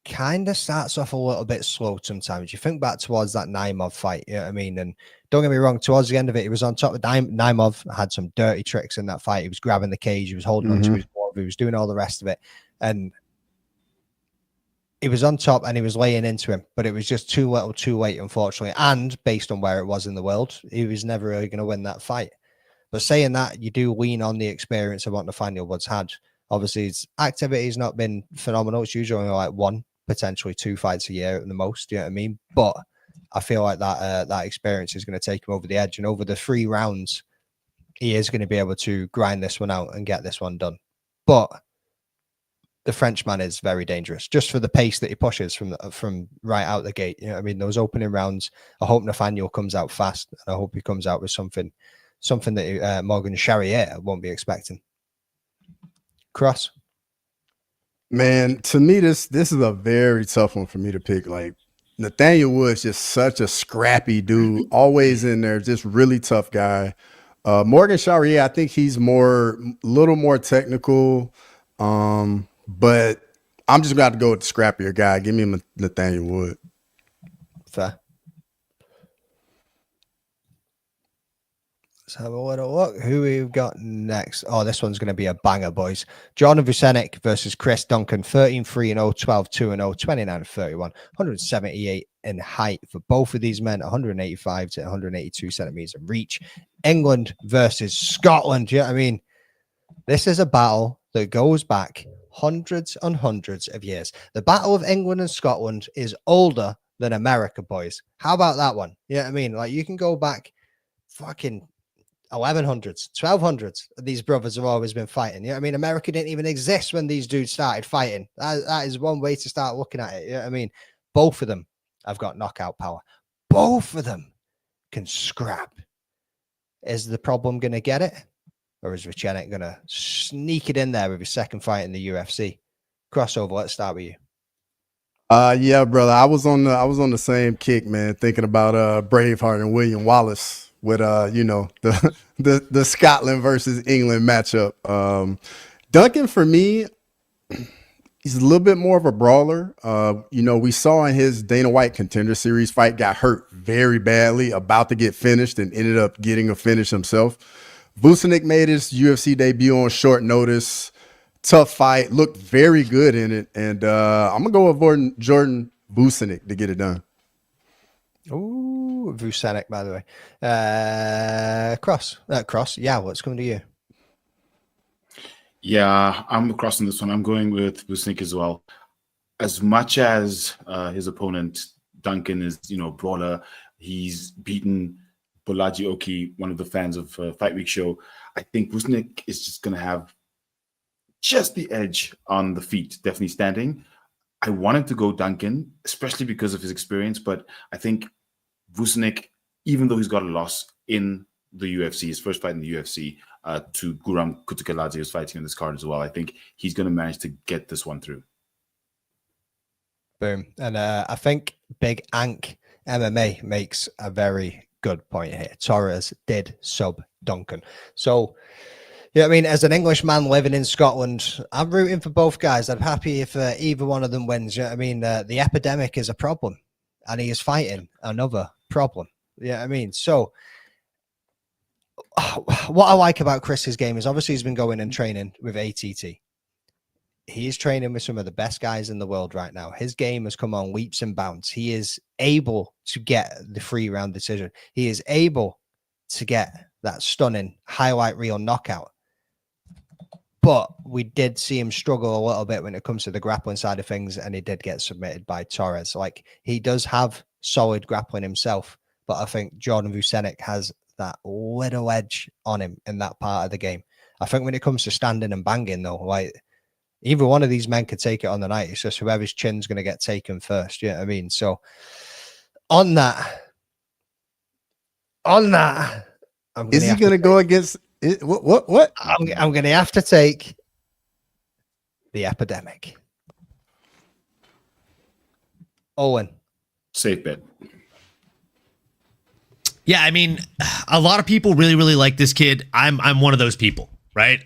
kind of starts off a little bit slow sometimes. You think back towards that Naimov fight, you know what I mean? And don't get me wrong, towards the end of it, he was on top of Naimov, had some dirty tricks in that fight. He was grabbing the cage, he was holding on to his glove, he was doing all the rest of it. And he was on top and he was laying into him, but it was just too little, too late, unfortunately. And based on where it was in the world, he was never really going to win that fight. But saying that, you do lean on the experience of what Nathaniel Woods had. Obviously, his activity has not been phenomenal. It's usually only like 1, potentially 2 fights a year at the most, you know what I mean? But I feel like that experience is going to take him over the edge, and over the 3 rounds, he is going to be able to grind this one out and get this one done. But the Frenchman is very dangerous, just for the pace that he pushes from right out the gate. You know what I mean? Those opening rounds, I hope Nathaniel comes out fast, and I hope he comes out with something that Morgan Charriere won't be expecting. Cross. Man, to me, this is a very tough one for me to pick. Like, Nathaniel Wood's just such a scrappy dude, always in there, just really tough guy. Morgan Charriere, I think he's a little more technical, but I'm just going to go with the scrappier guy. Give me Nathaniel Wood. Fair. Let's have a little look. Who we've got next? Oh, this one's going to be a banger, boys. Jordan Vucenic versus Chris Duncan. 13-3-0, 12-2-0, 29-31, 178 in height for both of these men, 185 to 182 centimeters of reach. England versus Scotland. Yeah, I mean, this is a battle that goes back hundreds and hundreds of years. The Battle of England and Scotland is older than America, boys. How about that one? Yeah, I mean, like, you can go back fucking 1100s, 1200s. These brothers have always been fighting. You know what I mean? America didn't even exist when these dudes started fighting. That is one way to start looking at it. You know what I mean? Both of them have got knockout power. Both of them can scrap. Is the problem going to get it? Or is Vucenic going to sneak it in there with his second fight in the UFC? Crossover, let's start with you. Yeah, brother. I was on the same kick, man, thinking about Braveheart and William Wallace with the Scotland versus England matchup. Duncan, for me, he's a little bit more of a brawler. We saw in his Dana White Contender Series fight, got hurt very badly, about to get finished, and ended up getting a finish himself. Vucenic made his UFC debut on short notice. Tough fight, looked very good in it, and I'm gonna go with Jordan Vucenic to get it done. Ooh, Vucenic, by the way. Cross. Yeah, what's coming to you? Yeah, I'm across on this one. I'm going with Vucenic as well. As much as his opponent Duncan is, brawler, he's beaten Bolaji Oki, one of the fans of Fight Week show. I think Vucenic is just going to have just the edge on the feet, definitely standing. I wanted to go Duncan, especially because of his experience, but I think Vucenic, even though he's got a loss in the UFC, his first fight in the UFC, to Guram Kutateladze, who's fighting on this card as well, I think he's going to manage to get this one through. Boom. And I think Big Ank MMA makes a very good point here. Torres did sub Duncan. So, yeah, I mean, as an Englishman living in Scotland, I'm rooting for both guys. I'm happy if either one of them wins. You know what I mean? The epidemic is a problem, and he is fighting another problem. Yeah, you know what I mean? So, what I like about Chris's game is obviously he's been going and training with ATT. He's training with some of the best guys in the world right now. His game has come on leaps and bounds. He is able to get the 3-round decision. He is able to get that stunning highlight reel knockout. But we did see him struggle a little bit when it comes to the grappling side of things, and he did get submitted by Torres. Like, he does have solid grappling himself, but I think Jordan Vucenic has that little edge on him in that part of the game. I think when it comes to standing and banging, though, like, either one of these men could take it on the night. It's just whoever's chin's going to get taken first. You know what I mean? So on that, is he going to go against it? What? I'm going to have to take the epidemic. Owen. Safe bet. Yeah, I mean, a lot of people really, really like this kid. I'm one of those people, right?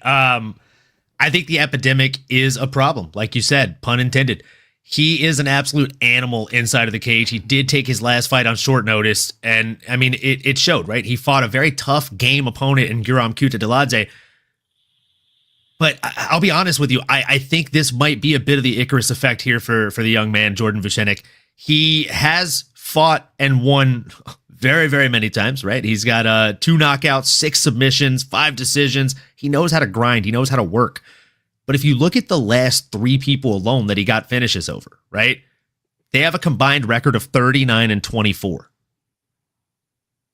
I think the epidemic is a problem. Like you said, pun intended. He is an absolute animal inside of the cage. He did take his last fight on short notice. And I mean, it showed, right? He fought a very tough game opponent in Guram Kutateladze. But I'll be honest with you. I think this might be a bit of the Icarus effect here for the young man, Jordan Vucenic. He has fought and won very, very many times, right? He's got 2 knockouts, 6 submissions, 5 decisions. He knows how to grind. He knows how to work. But if you look at the last 3 people alone that he got finishes over, right? They have a combined record of 39-24.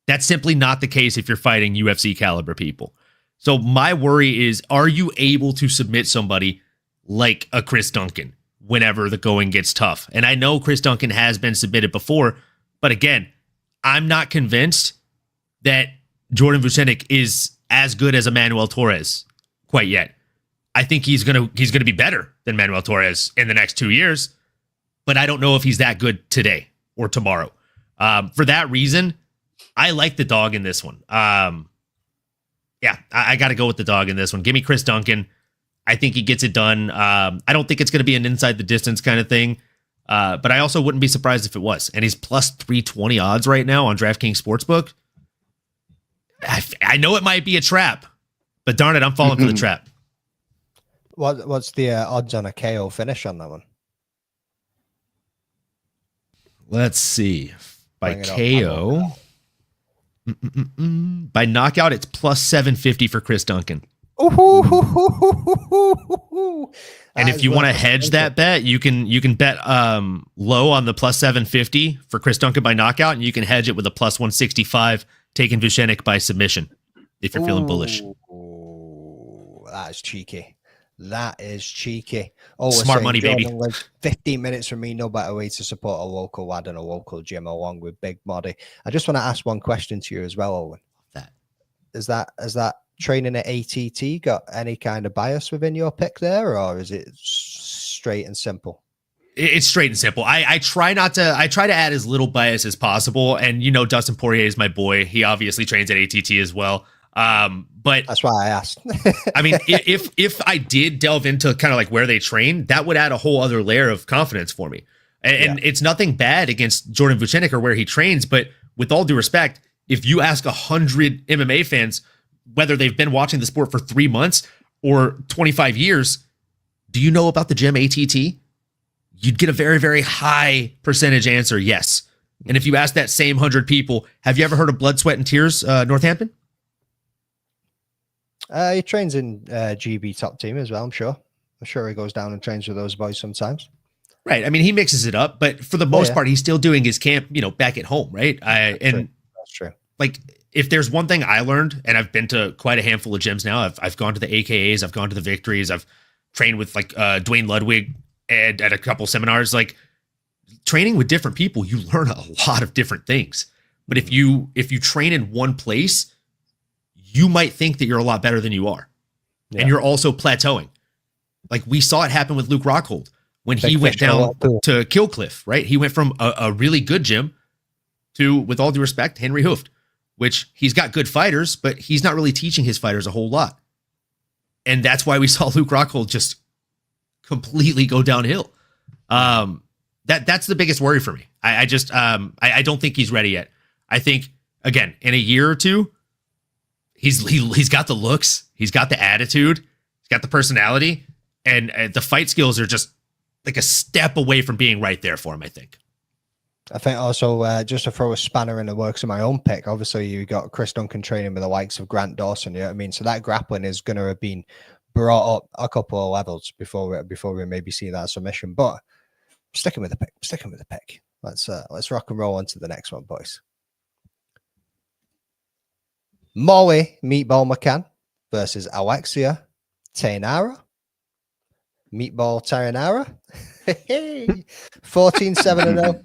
That's simply not the case if you're fighting UFC caliber people. So my worry is, are you able to submit somebody like a Chris Duncan whenever the going gets tough? And I know Chris Duncan has been submitted before, but again, I'm not convinced that Jordan Vucenic is as good as Emmanuel Torres quite yet. I think he's gonna be better than Manuel Torres in the next 2 years, but I don't know if he's that good today or tomorrow. For that reason, I like the dog in this one. Yeah, I got to go with the dog in this one. Give me Chris Duncan. I think he gets it done. I don't think it's going to be an inside the distance kind of thing. But I also wouldn't be surprised if it was. And he's plus 320 odds right now on DraftKings Sportsbook. I know it might be a trap, but darn it, I'm falling for the trap. What's the odds on a KO finish on that one? Let's see. By KO. By knockout, it's plus 750 for Chris Duncan. And if you want to hedge that bet, you can bet low on the plus 750 for Chris Duncan by knockout, and you can hedge it with a plus 165 taking Vucenic by submission if you're feeling bullish. That is cheeky. That is cheeky. Oh, smart money, baby. 15 minutes from me, no better way to support a local lad and a local gym along with Big Moddy. I just want to ask one question to you as well, Owen. Is that training at ATT got any kind of bias within your pick there, or is it straight and simple? It's straight and simple. I try to add as little bias as possible. And, Dustin Poirier is my boy. He obviously trains at ATT as well. But that's why I asked. I mean, if I did delve into kind of like where they train, that would add a whole other layer of confidence for me. And it's nothing bad against Jordan Vucenic or where he trains. But with all due respect, if you ask 100 MMA fans, whether they've been watching the sport for 3 months or 25 years, do you know about the gym ATT? You'd get a very, very high percentage answer, yes. And if you ask that same 100 people, have you ever heard of Blood, Sweat, and Tears, Northampton? He trains in GB top team as well, I'm sure. I'm sure he goes down and trains with those boys sometimes. Right. I mean, he mixes it up, but for the most part, he's still doing his camp, back at home, right? That's true. Like, if there's one thing I learned, and I've been to quite a handful of gyms now, I've gone to the AKAs, I've gone to the Victories, I've trained with Dwayne Ludwig and at a couple seminars. Like, training with different people, you learn a lot of different things. But if you train in one place, you might think that you're a lot better than you are. Yeah. And you're also plateauing. Like, we saw it happen with Luke Rockhold when he went down to Killcliff, right? He went from a really good gym to, with all due respect, Henry Hooft, which he's got good fighters, but he's not really teaching his fighters a whole lot. And that's why we saw Luke Rockhold just completely go downhill. That's the biggest worry for me. I don't think he's ready yet. I think, again, in a year or two, he's got the looks, he's got the attitude, he's got the personality, and the fight skills are just like a step away from being right there for him, I think. I think also, just to throw a spanner in the works of my own pick, obviously you got Chris Duncan training with the likes of Grant Dawson, you know what I mean? So that grappling is going to have been brought up a couple of levels before we maybe see that submission. But sticking with the pick. Let's rock and roll on to the next one, boys. Molly Meatball McCann versus Alexia Tainara. Meatball Tainara. 14-7-0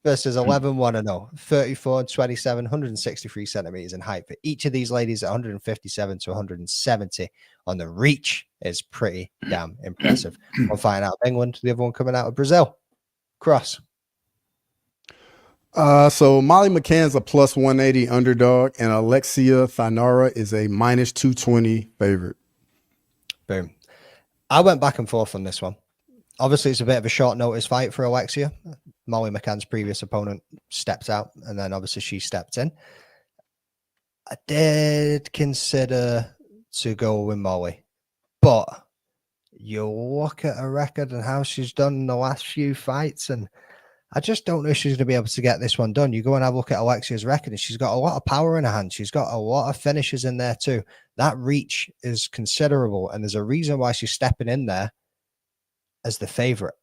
versus 11-1-0. 34 and 27, 163 centimeters in height for each of these ladies at 157 to 170 on the reach is pretty damn impressive. One fighting out of England, the other one coming out of Brazil. Cross. So Molly McCann's a plus 180 underdog, and Alexia Tainara is a minus 220 favorite. Boom. I went back and forth on this one. Obviously, it's a bit of a short notice fight for Alexia. Molly McCann's previous opponent stepped out, and then obviously she stepped in. I did consider to go with Molly, but you look at her record and how she's done in the last few fights, and I just don't know if she's going to be able to get this one done. You go and have a look at Alexia's record, and she's got a lot of power in her hand. She's got a lot of finishes in there too. That reach is considerable, and there's a reason why she's stepping in there as the favorite.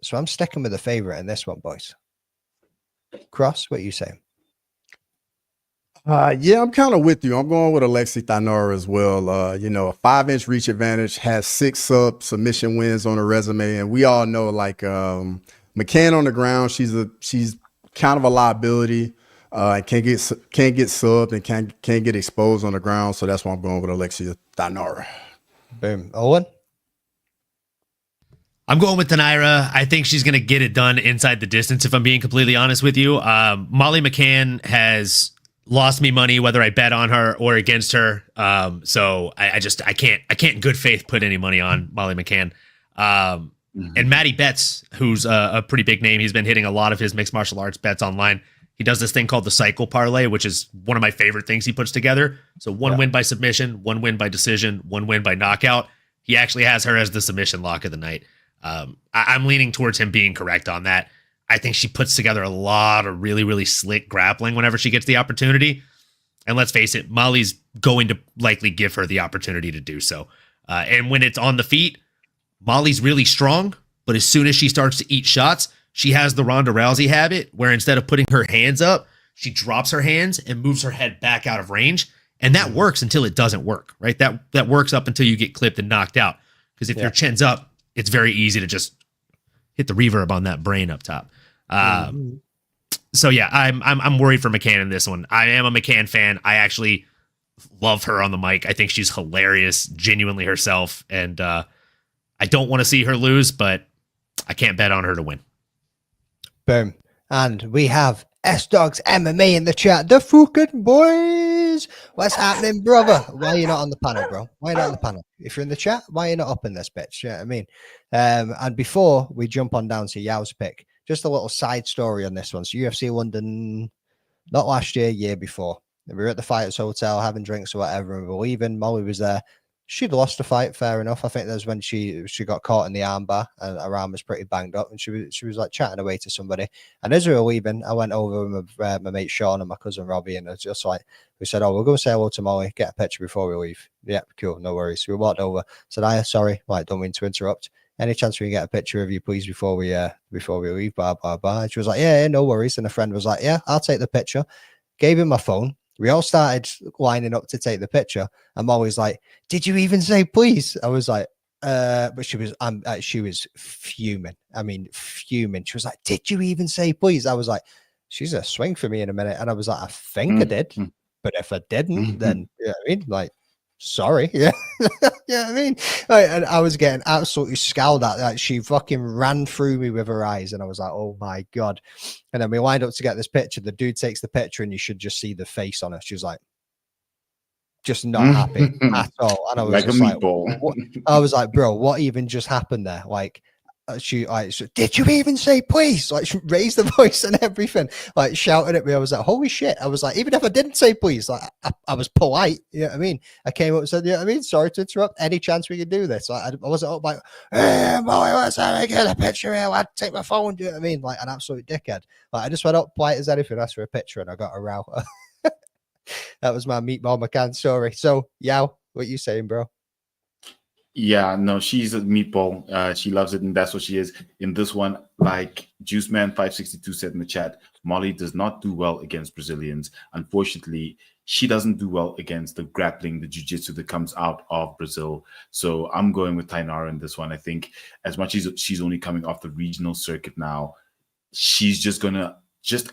So I'm sticking with the favorite in this one, boys. Cross, what are you saying? Yeah, I'm kind of with you. I'm going with Alexia Tainara as well. A 5-inch reach advantage, has 6 submission wins on her resume, and we all know McCann on the ground, she's kind of a liability. And can't get subbed and can't get exposed on the ground. So that's why I'm going with Alexia Tainara. Boom. Owen? I'm going with Tainara. I think she's going to get it done inside the distance, if I'm being completely honest with you. Molly McCann has lost me money, whether I bet on her or against her. So I can't in good faith put any money on Molly McCann. And Matty Betts, who's a pretty big name, he's been hitting a lot of his mixed martial arts bets online. He does this thing called the cycle parlay, which is one of my favorite things he puts together. So one win by submission, 1 win by decision, 1 win by knockout. He actually has her as the submission lock of the night. I'm leaning towards him being correct on that. I think she puts together a lot of really, really slick grappling whenever she gets the opportunity. And let's face it, Molly's going to likely give her the opportunity to do so. And when it's on the feet, Molly's really strong, but as soon as she starts to eat shots, she has the Ronda Rousey habit where instead of putting her hands up, she drops her hands and moves her head back out of range. And that works until it doesn't work, right? That works up until you get clipped and knocked out. Because if your chin's up, it's very easy to just hit the reverb on that brain up top. So yeah, I'm worried for McCann in this one. I am a McCann fan. I actually love her on the mic. I think she's hilarious, genuinely herself. And I don't want to see her lose, but I can't bet on her to win. Boom. And we have S-Dogs MMA in the chat. The fucking boys. What's happening, brother? Why are you not on the panel, bro? Why are you not on the panel? If you're in the chat, why are you not up in this bitch? You know what I mean? And before we jump on down to Yao's pick, just a little side story on this one. So UFC London, not last year, year before. We were at the Fighters Hotel having drinks or whatever, and we were leaving. Molly was there. She'd lost the fight, fair enough. I think that was when she got caught in the armbar and her arm was pretty banged up, and she was like chatting away to somebody. And as we were leaving, I went over with my mate Shauna and my cousin Robbie, and it's just like we said, "Oh, we'll go say hello to Molly, get a picture before we leave." Yeah, cool, no worries. So we walked over, said, sorry, like, don't mean to interrupt. Any chance we can get a picture of you, please, before we leave? Blah blah blah. And she was like, yeah, no worries. And a friend was like, yeah, I'll take the picture. Gave him my phone. We all started lining up to take the picture. And Molly's like, did you even say please? I was like, but she was fuming. I mean, fuming. She was like, did you even say please? I was like, she's a swing for me in a minute. And I was like, I think I did. But if I didn't, then, you know what I mean? Like, sorry. Yeah. Yeah, I mean, like, and I was getting absolutely scowled at. Like, she fucking ran through me with her eyes, and I was like, oh my God. And then we lined up to get this picture. The dude takes the picture, and you should just see the face on her. She was like, just not happy at all. And I was like just a like, meatball. what? I was like, bro, what even just happened there? Like, she did you even say please? Like, she raised the voice and everything, like shouting at me. I was like, holy shit. I was like, even if I didn't say please, like I was polite. You know what I mean? I came up and said, you know what I mean? Sorry to interrupt. Any chance we could do this? Like, I wasn't up like, hey, boy, let's get a picture here. I'd take my phone. Do you know what I mean? Like an absolute dickhead. Like, I just went up polite as anything, asked for a picture, and I got a row. That was my meatball McCann story. So, Yao, what you saying, bro? Yeah, no, she's a meatball. She loves it, and that's what she is. In this one, like Juice Man 562 said in the chat, Molly does not do well against Brazilians. Unfortunately, she doesn't do well against the grappling, the jiu-jitsu that comes out of Brazil. So I'm going with Tainara in this one. I think as much as she's only coming off the regional circuit now, she's just going to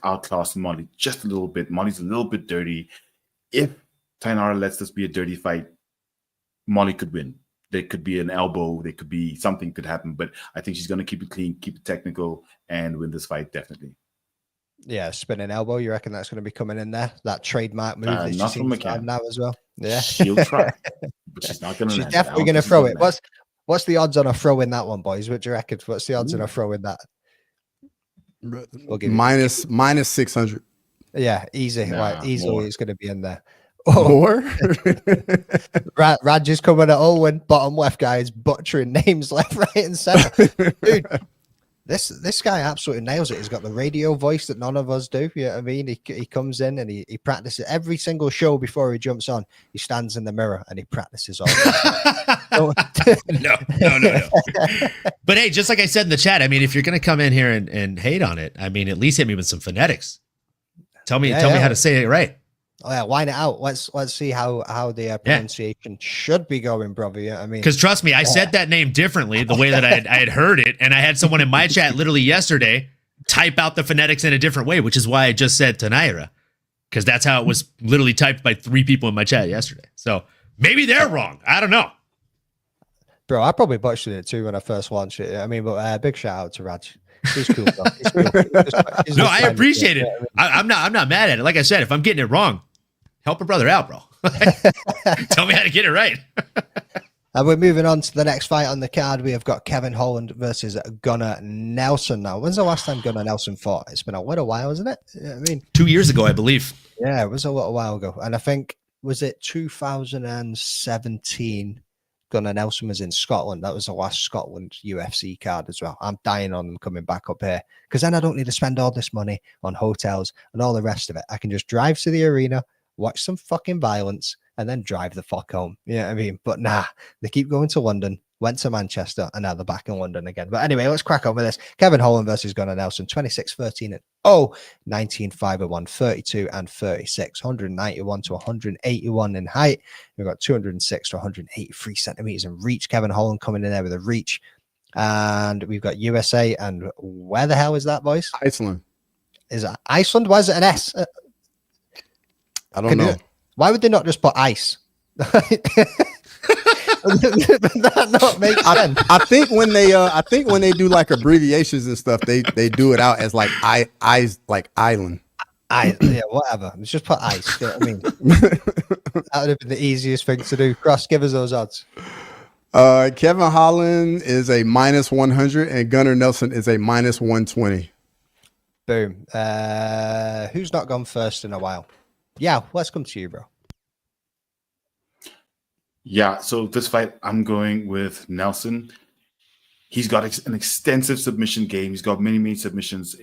outclass Molly just a little bit. Molly's a little bit dirty. If Tainara lets this be a dirty fight, Molly could win. There could be an elbow. There could be something could happen. But I think she's going to keep it clean, keep it technical, and win this fight, definitely. Yeah, spinning elbow. You reckon that's going to be coming in there? That trademark move that not she from seems to have McCann. now as well. Yeah. She'll try, but she's not going to She's land. definitely going to throw it. What's the odds on her throwing that one, boys? What do you reckon? What's the odds on her throwing that? We'll give minus 600. Yeah, easy. Right, easily more. it's going to be in there. More? Raj is coming at Owen, bottom left guy is butchering names left, right, and center. Dude, this guy absolutely nails it. He's got the radio voice that none of us do. You know what I mean? He comes in and he practices every single show before he jumps on. He stands in the mirror and he practices all No. But hey, just like I said in the chat, I mean, if you're going to come in here and hate on it, I mean, at least hit me with some phonetics. Tell me how to say it right. Oh yeah, line it out. Let's see how the pronunciation should be going, brother. Yeah, I mean, because trust me, I said that name differently the way that I had heard it, and I had someone in my chat literally yesterday type out the phonetics in a different way, which is why I just said Tainara, because that's how it was literally typed by 3 people in my chat yesterday. So maybe they're wrong. I don't know, bro. I probably butchered it too when I first launched it. I mean, but big shout out to Raj. He's cool, bro. He's cool. No, I appreciate it. I'm not mad at it. Like I said, if I'm getting it wrong, help a brother out, bro. Tell me how to get it right. And we're moving on to the next fight on the card. We have got Kevin Holland versus Gunnar Nelson now. When's the last time Gunnar Nelson fought? It's been a little while, isn't it? You know what I mean? 2 years ago, I believe. Yeah, it was a little while ago. And I think, was it 2017? Gunnar Nelson was in Scotland. That was the last Scotland UFC card as well. I'm dying on them coming back up here because then I don't need to spend all this money on hotels and all the rest of it. I can just drive to the arena, watch some fucking violence, and then drive the fuck home. You know what I mean? But nah, they keep going to London. went to Manchester, and now they're back in London again. But anyway, let's crack on with this. Kevin Holland versus Gunnar Nelson, 26-13-0, 19-5-1, 32 and 36, 191 to 181 in height. We've got 206 to 183 centimeters in reach. Kevin Holland coming in there with a reach. And we've got USA, and where the hell is that, boys? Iceland. Is it Iceland? Why is it an S? I don't know. Why would they not just put ice? That not make sense. I think when they do like abbreviations and stuff, they do it out as like like island. Yeah, whatever. Let's just put ice. You know what I mean? That would have been the easiest thing to do. Cross, give us those odds. Kevin Holland is a -100 and Gunnar Nelson is a -120. Boom. Who's not gone first in a while? Yeah, let's come to you, bro. Yeah, so this fight, I'm going with Nelson. He's got an extensive submission game. He's got many submissions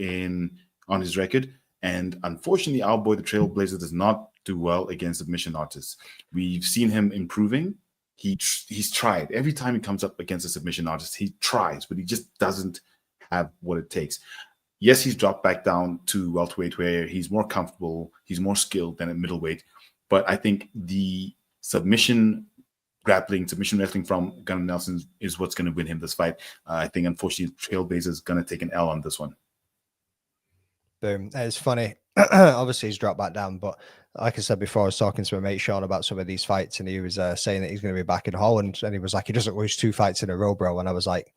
on his record. And unfortunately, our boy, the Trailblazer, does not do well against submission artists. We've seen him improving. He's tried. Every time he comes up against a submission artist, he tries, but he just doesn't have what it takes. Yes, he's dropped back down to welterweight where he's more comfortable, he's more skilled than at middleweight. But I think the submission wrestling from Gunnar Nelson is what's going to win him this fight. I think, unfortunately, Trailblazer is going to take an L on this one. Boom. It's funny. Obviously, he's dropped back down, but like I said before, I was talking to my mate Shauna about some of these fights, and he was saying that he's going to be back in Holland, and he was like, he doesn't lose 2 fights in a row, bro. And I was like,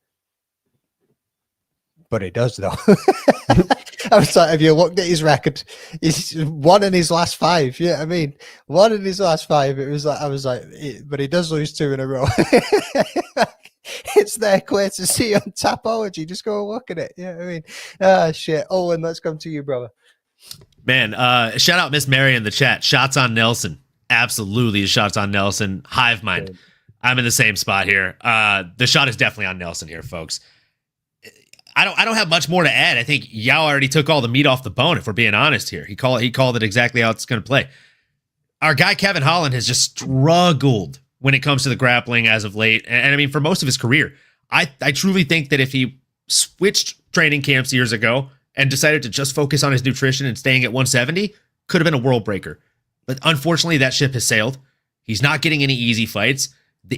but he does, though. I was like, have you looked at his record? He's won in his last 5. Yeah, I mean, 1 in his last 5. It was like, I was like, but he does lose 2 in a row. It's there clear to see on Tapology. Just go and look at it. Yeah, I mean, shit. Owen, let's come to you, brother. Man, shout out Miss Mary in the chat. Shots on Nelson. Absolutely shots on Nelson. Hive mind. Good. I'm in the same spot here. The shot is definitely on Nelson here, folks. I don't have much more to add. I think Yao already took all the meat off the bone, if we're being honest here. He called it exactly how it's going to play. Our guy Kevin Holland has just struggled when it comes to the grappling as of late. And I mean, for most of his career, I truly think that if he switched training camps years ago and decided to just focus on his nutrition and staying at 170, could have been a world breaker. But unfortunately, that ship has sailed. He's not getting any easy fights.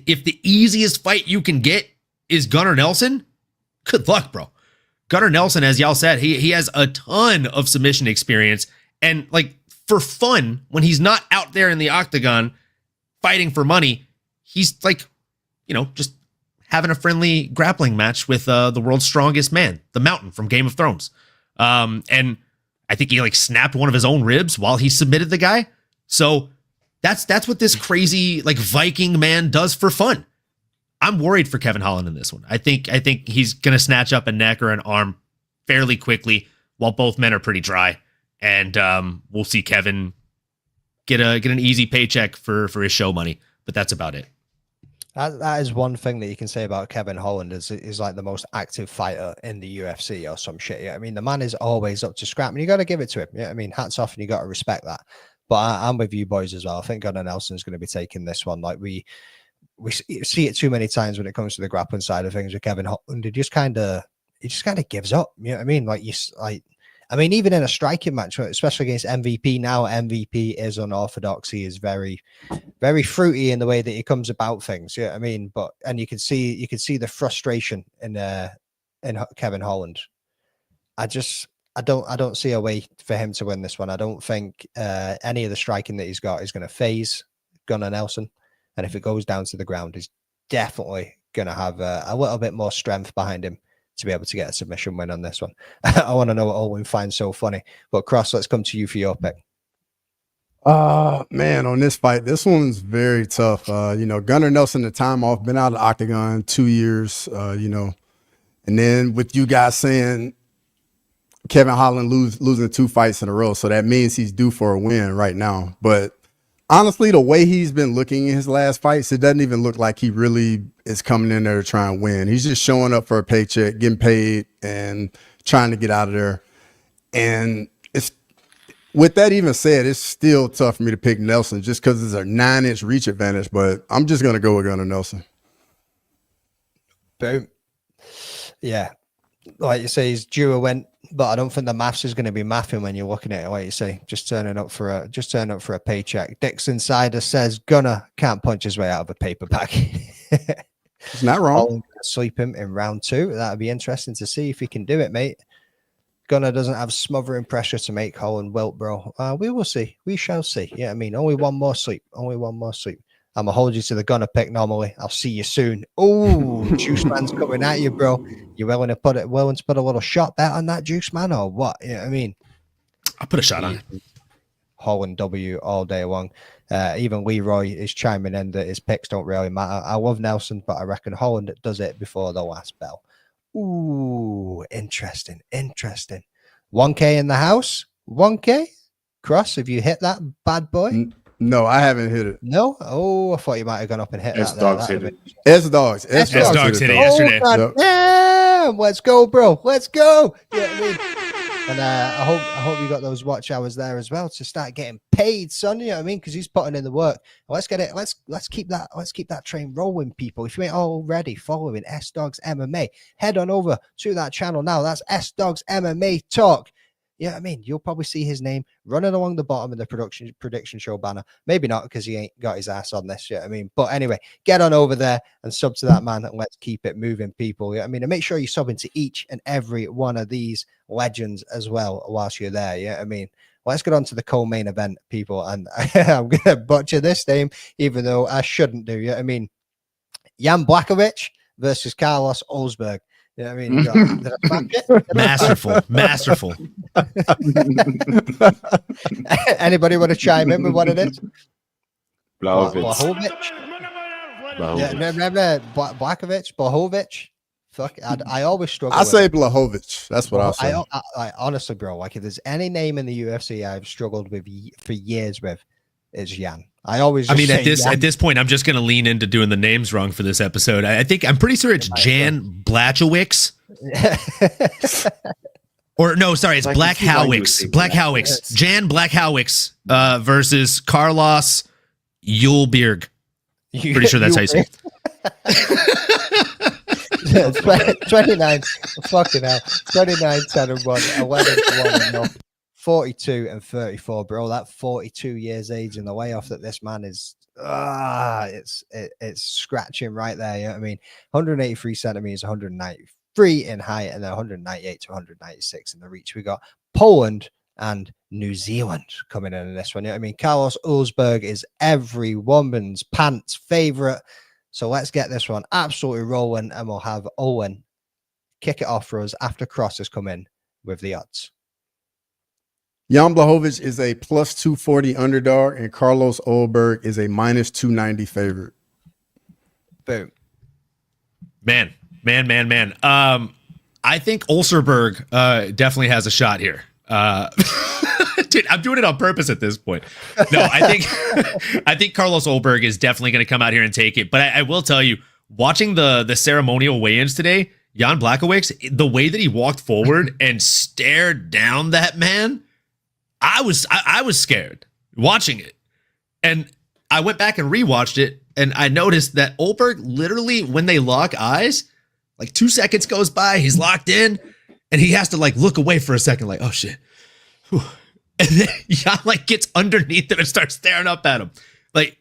If the easiest fight you can get is Gunnar Nelson, good luck, bro. Gunnar Nelson, as y'all said, he has a ton of submission experience. And like, for fun, when he's not out there in the octagon fighting for money, he's like, just having a friendly grappling match with the world's strongest man, the Mountain from Game of Thrones. And I think he like snapped one of his own ribs while he submitted the guy. So that's what this crazy like Viking man does for fun. I'm worried for Kevin Holland in this one. I think he's gonna snatch up a neck or an arm fairly quickly while both men are pretty dry, and we'll see Kevin get an easy paycheck for his show money. But that's about it. That is one thing that you can say about Kevin Holland is like the most active fighter in the UFC or some shit. Yeah, I mean, the man is always up to scrap, and you got to give it to him. Yeah, I mean, hats off, and you got to respect that. But I'm with you boys as well. I think Gunnar Nelson's going to be taking this one. Like we see it too many times when it comes to the grappling side of things with Kevin Holland. He just kind of gives up. You know what I mean? I mean, even in a striking match, especially against MVP now, MVP is unorthodox. He is very, very fruity in the way that he comes about things. Yeah, I mean, and you can see the frustration in Kevin Holland. I don't see a way for him to win this one. I don't think any of the striking that he's got is going to phase Gunnar Nelson. And if it goes down to the ground, he's definitely going to have a little bit more strength behind him to be able to get a submission win on this one. I want to know what Owen finds so funny. But Cross, let's come to you for your pick. Man, on this fight, this one's very tough. Gunnar Nelson, the time off, been out of the octagon 2 years, and then with you guys saying Kevin Holland losing 2 fights in a row, so that means he's due for a win right now. But honestly, the way he's been looking in his last fights, it doesn't even look like he really is coming in there to try and win. He's just showing up for a paycheck, getting paid, and trying to get out of there. And with that even said, it's still tough for me to pick Nelson just because it's a 9-inch reach advantage, but I'm just going to go with Gunnar Nelson. Boom. Yeah. Like you say, he's due a win, but I don't think the maths is going to be mathing when you're looking at it. Like you say, just turning up for a paycheck. Dix Insider says Gunner can't punch his way out of a paper bag. It's not wrong. Sleep him in round 2. That would be interesting to see if he can do it, mate. Gunner doesn't have smothering pressure to make Holland wilt, bro. We will see. We shall see. Yeah, I mean, only one more sleep. Only one more sleep. I'm going to hold you to the Gunner pick normally. I'll see you soon. Oh, Juice Man's coming at you, bro. You willing to put a little shot bet on that, Juice Man, or what? Yeah, I mean, I'll put a shot on it. Holland W all day long. Even Leroy is chiming in that his picks don't really matter. I love Nelson, but I reckon Holland does it before the last bell. Ooh, interesting. 1K in the house. 1K? Cross, have you hit that bad boy? No, I haven't hit it. No? Oh, I thought you might have gone up and hit that. S-Dogs hit it. S-Dogs hit it yesterday. God damn. Let's go, bro. Let's go. You know what I mean? And I hope you got those watch hours there as well to start getting paid, son. You know what I mean? Because he's putting in the work. Let's get it. Let's keep that train rolling, people. If you ain't already following S-Dogs MMA, head on over to that channel now. That's S-Dogs MMA Talk. Yeah, I mean, you'll probably see his name running along the bottom of the prediction show banner. Maybe not, because he ain't got his ass on this yet. I mean, but anyway, get on over there and sub to that man, and let's keep it moving, people. Yeah, I mean, and make sure you sub into each and every one of these legends as well whilst you're there. Yeah, I mean, let's get on to the co-main event, people. And I'm gonna butcher this name, even though I shouldn't do. Yeah, I mean, Jan Blachowicz versus Carlos Olsberg. Yeah, I mean, masterful. Anybody want to chime in with what it is? Blachowicz. Blachowicz. Fuck, I always struggle. I say Blachowicz. That's what I'll say. I honestly, bro, like if there's any name in the UFC I've struggled with for years with, it's Jan. At this point, I'm just going to lean into doing the names wrong for this episode. I'm pretty sure it's Jan Blachowicz. Or no, sorry, it's Blachowicz. Blachowicz. Jan Blachowicz versus Carlos Ulberg. Pretty sure that's how you say it. 29. Fucking hell. 29, 10 and 1, 11 to 1 and 42 and 34, bro. That 42 years age and the way off that this man is, it's scratching right there. You know what I mean? 183 centimeters, 193 in height, and then 198 to 196 in the reach. We got Poland and New Zealand coming in this one. You know what I mean? Carlos Ulsberg is every woman's pants favorite. So let's get this one absolutely rolling, and we'll have Owen kick it off for us after Cross has come in with the odds. Jan Blachowicz is a plus 240 underdog, and Carlos Ulberg is a minus 290 favorite. Boom. Man. I think Ulsberg definitely has a shot here. Dude, I'm doing it on purpose at this point. No, I think Carlos Ulberg is definitely going to come out here and take it. But I will tell you, watching the ceremonial weigh-ins today, Jan Blachowicz, the way that he walked forward and stared down that man, I was scared watching it. And I went back and rewatched it, and I noticed that Ulberg literally, when they lock eyes, like 2 seconds goes by, he's locked in, and he has to like look away for a second, like, oh shit. Whew. And then Jan like gets underneath him and starts staring up at him. Like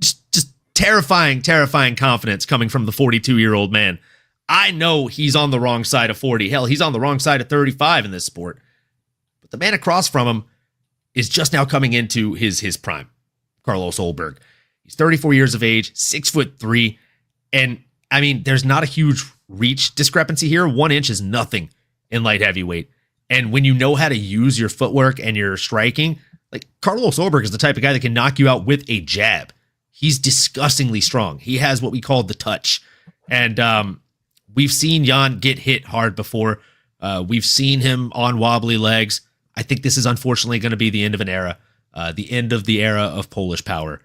just terrifying confidence coming from the 42-year-old man. I know he's on the wrong side of 40. Hell, he's on the wrong side of 35 in this sport. But the man across from him is just now coming into his prime. Carlos Ulberg. He's 34 years of age, 6'3". And I mean, there's not a huge reach discrepancy here. 1 inch is nothing in light heavyweight. And when you know how to use your footwork and your striking, like Carlos Ulberg is the type of guy that can knock you out with a jab. He's disgustingly strong. He has what we call the touch. And we've seen Jan get hit hard before. We've seen him on wobbly legs. I think this is unfortunately going to be the end of an era, the end of the era of Polish power.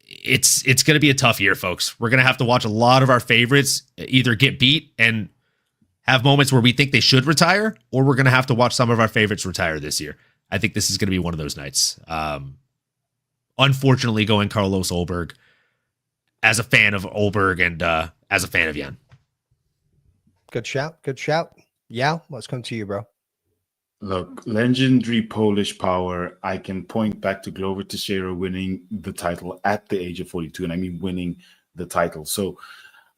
It's going to be a tough year, folks. We're going to have to watch a lot of our favorites either get beat and have moments where we think they should retire, or we're going to have to watch some of our favorites retire this year. I think this is going to be one of those nights. Unfortunately, going Carlos Ulberg as a fan of Ulberg and as a fan of Jan. Good shout. Good shout. Yao, what's come to you, bro? Look, legendary Polish power. I can point back to Glover Teixeira winning the title at the age of 42, and I mean winning the title. So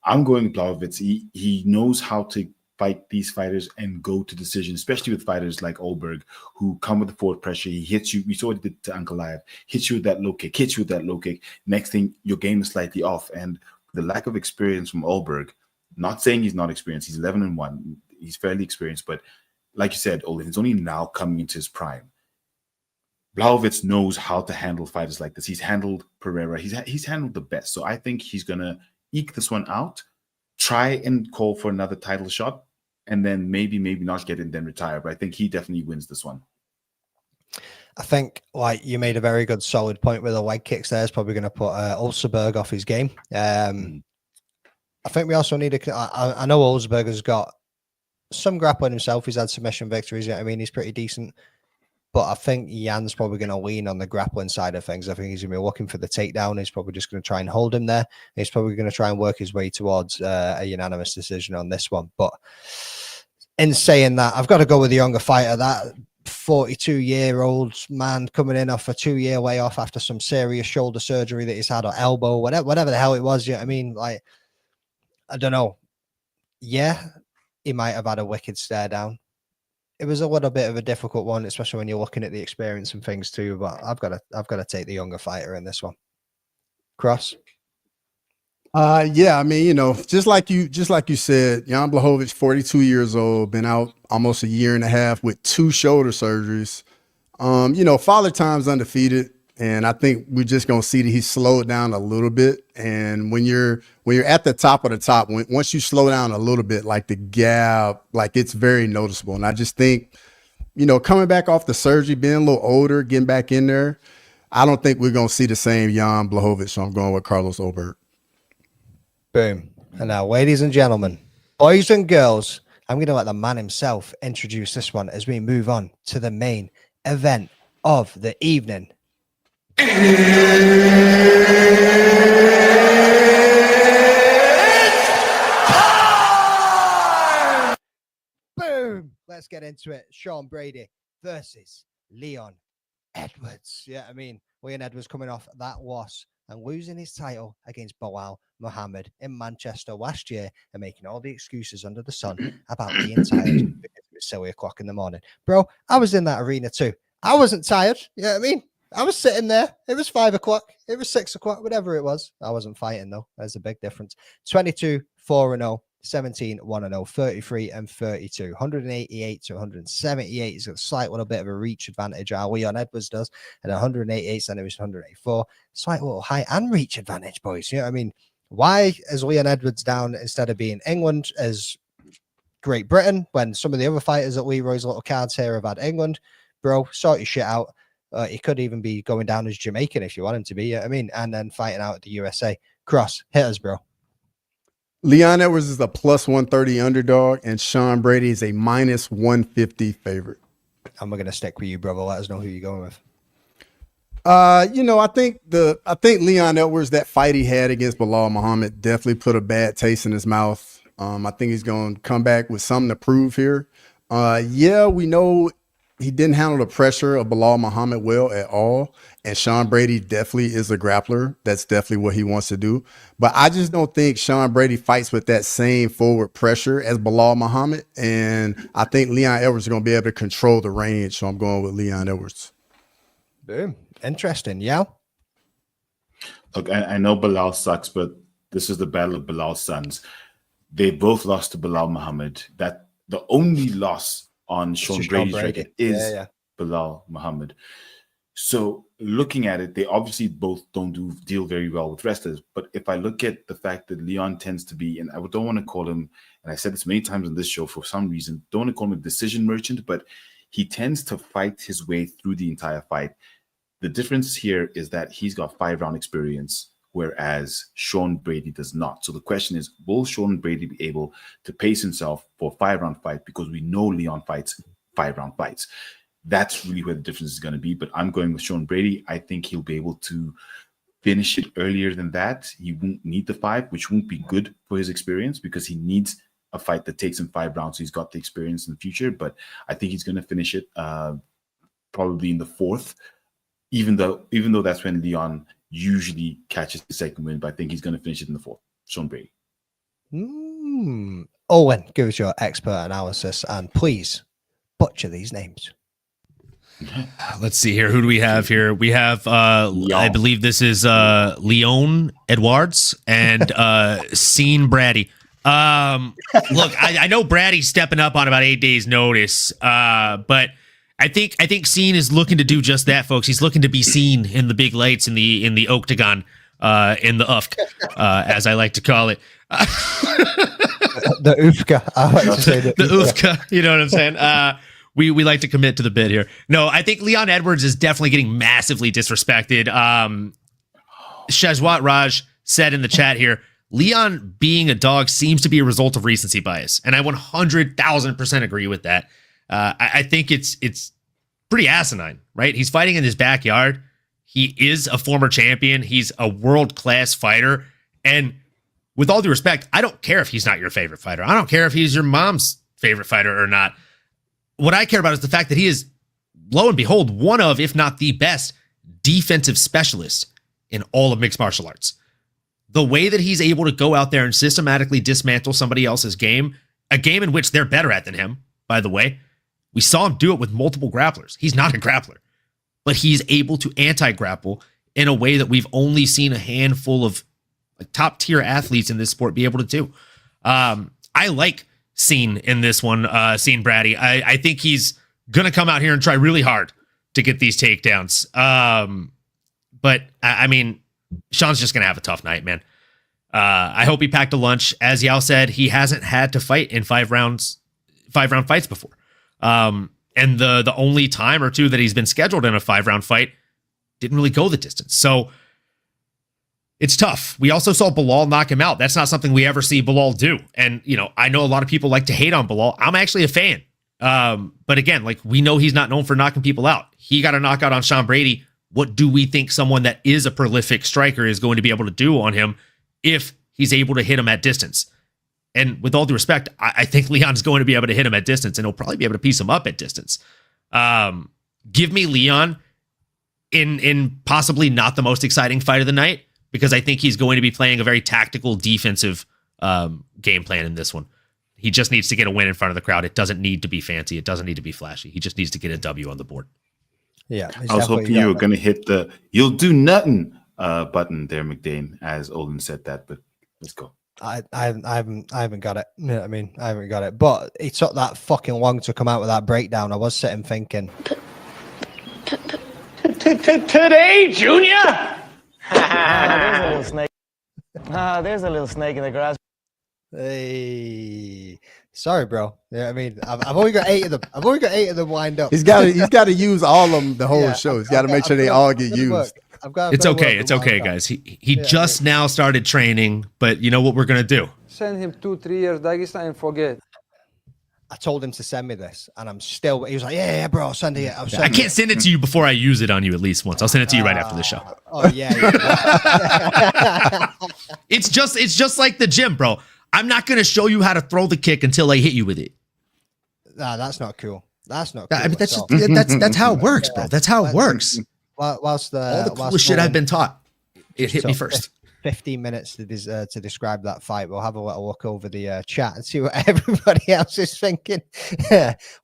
I'm going Blachowicz. He knows how to fight these fighters and go to decision, especially with fighters like Olberg, who come with the forward pressure. He hits you. We saw what he did to Ankalaev. Hits you with that low kick, hits you with that low kick. Next thing, your game is slightly off. And the lack of experience from Olberg, not saying he's not experienced. He's 11-1. He's fairly experienced, but like you said, Olin, he's only now coming into his prime. Blachowicz knows how to handle fighters like this. He's handled Pereira. He's handled the best. So I think he's going to eke this one out, try and call for another title shot, and then maybe not get it and then retire. But I think he definitely wins this one. I think, like, you made a very good, solid point with the leg kicks there. Is probably going to put Ulsterberg off his game. I think we also need to... I know Ulsterberg has got some grappling himself. He's had submission victories. I mean, he's pretty decent. But I think Jan's probably going to lean on the grappling side of things. I think he's going to be looking for the takedown. He's probably just going to try and hold him there. He's probably going to try and work his way towards a unanimous decision on this one. But in saying that, I've got to go with the younger fighter. That 42-year-old man coming in off a 2-year layoff after some serious shoulder surgery that he's had, or elbow, whatever the hell it was. I mean, like, I don't know. Yeah, he might have had a wicked stare down. It was a little bit of a difficult one, especially when you're looking at the experience and things too. But I've got to take the younger fighter in this one. Cross. Yeah, I mean, just like you said, Jan Blachowicz, 42 years old, been out almost a year and a half with 2 shoulder surgeries. Father Time's undefeated, and I think we're just gonna see that he's slowed down a little bit. And when you're at the top of the top, once you slow down a little bit, like the gap, like it's very noticeable. And I just think, coming back off the surgery, being a little older, getting back in there, I don't think we're gonna see the same Jan Blachowicz. So I'm going with Carlos Olberg. Boom. And now, ladies and gentlemen, boys and girls, I'm going to let the man himself introduce this one as we move on to the main event of the evening. Boom. Let's get into it. Sean Brady versus Leon Edwards. Yeah, I mean, Leon Edwards coming off that loss and losing his title against Belal Muhammad in Manchester last year and making all the excuses under the sun about being tired because it was silly o'clock in the morning. Bro, I was in that arena too. I wasn't tired. You know what I mean? I was sitting there. It was 5 o'clock. It was 6 o'clock, whatever it was. I wasn't fighting though. There's a big difference. 22-4-0, 17-1-0, 33 and 32, 188 to 178. He's got a slight little bit of a reach advantage. Leon Edwards does, and 188 centimeters, 184. Slight little height and reach advantage, boys. You know what I mean? Why is Leon Edwards down instead of being England as Great Britain when some of the other fighters at Leroy's little cards here have had England? Bro, sort your shit out. He could even be going down as Jamaican if you want him to be. You know what I mean? And then fighting out at the USA. Cross, hit us, bro. Leon Edwards is a plus 130 underdog, and Sean Brady is a minus 150 favorite. And we're gonna stick with you, brother. Let us know who you're going with. I think Leon Edwards, that fight he had against Belal Muhammad, definitely put a bad taste in his mouth. I think he's going to come back with something to prove here. Yeah, we know he didn't handle the pressure of Belal Muhammad well at all. And Sean Brady definitely is a grappler. That's definitely what he wants to do. But I just don't think Sean Brady fights with that same forward pressure as Belal Muhammad. And I think Leon Edwards is going to be able to control the range. So I'm going with Leon Edwards. Boom. Interesting. Yeah. Look, I know Belal sucks, but this is the battle of Belal's sons. They both lost to Belal Muhammad. That the only loss on Sean Brady's record is Belal Muhammad. So looking at it, they obviously both don't deal very well with wrestlers. But if I look at the fact that Leon tends to be, and I don't want to call him, and I said this many times on this show for some reason, don't want to call him a decision merchant, but he tends to fight his way through the entire fight. The difference here is that he's got 5-round experience, whereas Sean Brady does not. So the question is, will Sean Brady be able to pace himself for a 5-round fight? Because we know Leon fights 5-round fights. That's really where the difference is going to be. But I'm going with Sean Brady. I think he'll be able to finish it earlier than that. He won't need the 5, which won't be good for his experience because he needs a fight that takes him 5 rounds. So he's got the experience in the future, but I think he's going to finish it probably in the 4th, even though that's when Leon usually catches the second win. But I think he's going to finish it in the 4th. Sean Brady. Owen, give us your expert analysis and please butcher these names. Let's see here. Who do we have here? We have, I believe this is Leon Edwards and Scene Brady. Look, I know Brady's stepping up on about 8 days' notice, but I think Scene is looking to do just that, folks. He's looking to be seen in the big lights in the octagon, in the UFK, as I like to call it. The UFK. I like to say the UFK. You know what I'm saying? We like to commit to the bit here. No, I think Leon Edwards is definitely getting massively disrespected. Shazwat Raj said in the chat here, Leon being a dog seems to be a result of recency bias, and I 100,000% agree with that. I think it's pretty asinine, right? He's fighting in his backyard. He is a former champion. He's a world-class fighter, and with all due respect, I don't care if he's not your favorite fighter. I don't care if he's your mom's favorite fighter or not. What I care about is the fact that he is, lo and behold, one of, if not the best, defensive specialist in all of mixed martial arts. The way that he's able to go out there and systematically dismantle somebody else's game, a game in which they're better at than him, by the way. We saw him do it with multiple grapplers. He's not a grappler, but he's able to anti-grapple in a way that we've only seen a handful of top-tier athletes in this sport be able to do. I like Scene in this one, Scene Brady. I think he's going to come out here and try really hard to get these takedowns. But I mean, Sean's just going to have a tough night, man. I hope he packed a lunch. As Yao said, he hasn't had to fight in 5-round fights before. And the only time or two that he's been scheduled in a 5-round fight didn't really go the distance. So it's tough. We also saw Bilal knock him out. That's not something we ever see Bilal do. And, you know, I know a lot of people like to hate on Bilal. I'm actually a fan. But again, like, we know he's not known for knocking people out. He got a knockout on Sean Brady. What do we think someone that is a prolific striker is going to be able to do on him if he's able to hit him at distance? And with all due respect, I think Leon's going to be able to hit him at distance, and he'll probably be able to piece him up at distance. Give me Leon in possibly not the most exciting fight of the night, because I think he's going to be playing a very tactical defensive game plan in this one. He just needs to get a win in front of the crowd. It doesn't need to be fancy. It doesn't need to be flashy. He just needs to get a W on the board. Yeah. I was hoping you were going to hit the "you'll do nothing" button there, McDane, as Olin said that, but let's go. I haven't got it. You know what I mean? I haven't got it. But it took that fucking long to come out with that breakdown. I was sitting thinking. Today, Junior? There's a little snake. There's a little snake in the grass. Hey, sorry, bro. Yeah, I mean, I've only got 8 of them. I've only got 8 of them lined up. He's got to use all of them the whole show. He's got to make sure they all get used. It's okay. It's okay, guys. He just now started training, but you know what we're gonna do? Send him 2-3 years Dagestan and forget. I told him to send me this, and I'm still. He was like, "Yeah, bro, I'll send it." I can't send it to you before I use it on you at least once. I'll send it to you right after the show. Oh yeah. It's just like the gym, bro. I'm not gonna show you how to throw the kick until I hit you with it. Nah, that's not cool. That's not cool. I mean, that's how it works, bro. That's how it works. Whilst all the coolest shit I've been taught, it hit me first. 15 minutes to describe that fight. We'll have a little look over the chat and see what everybody else is thinking.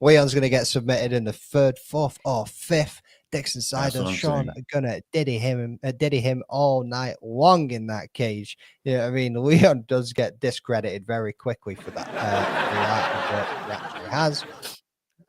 Leon's going to get submitted in the 3rd, 4th, or 5th. Dixon Sider, Shauna gonna diddy him all night long in that cage. Yeah, I mean, Leon does get discredited very quickly for that. He actually has.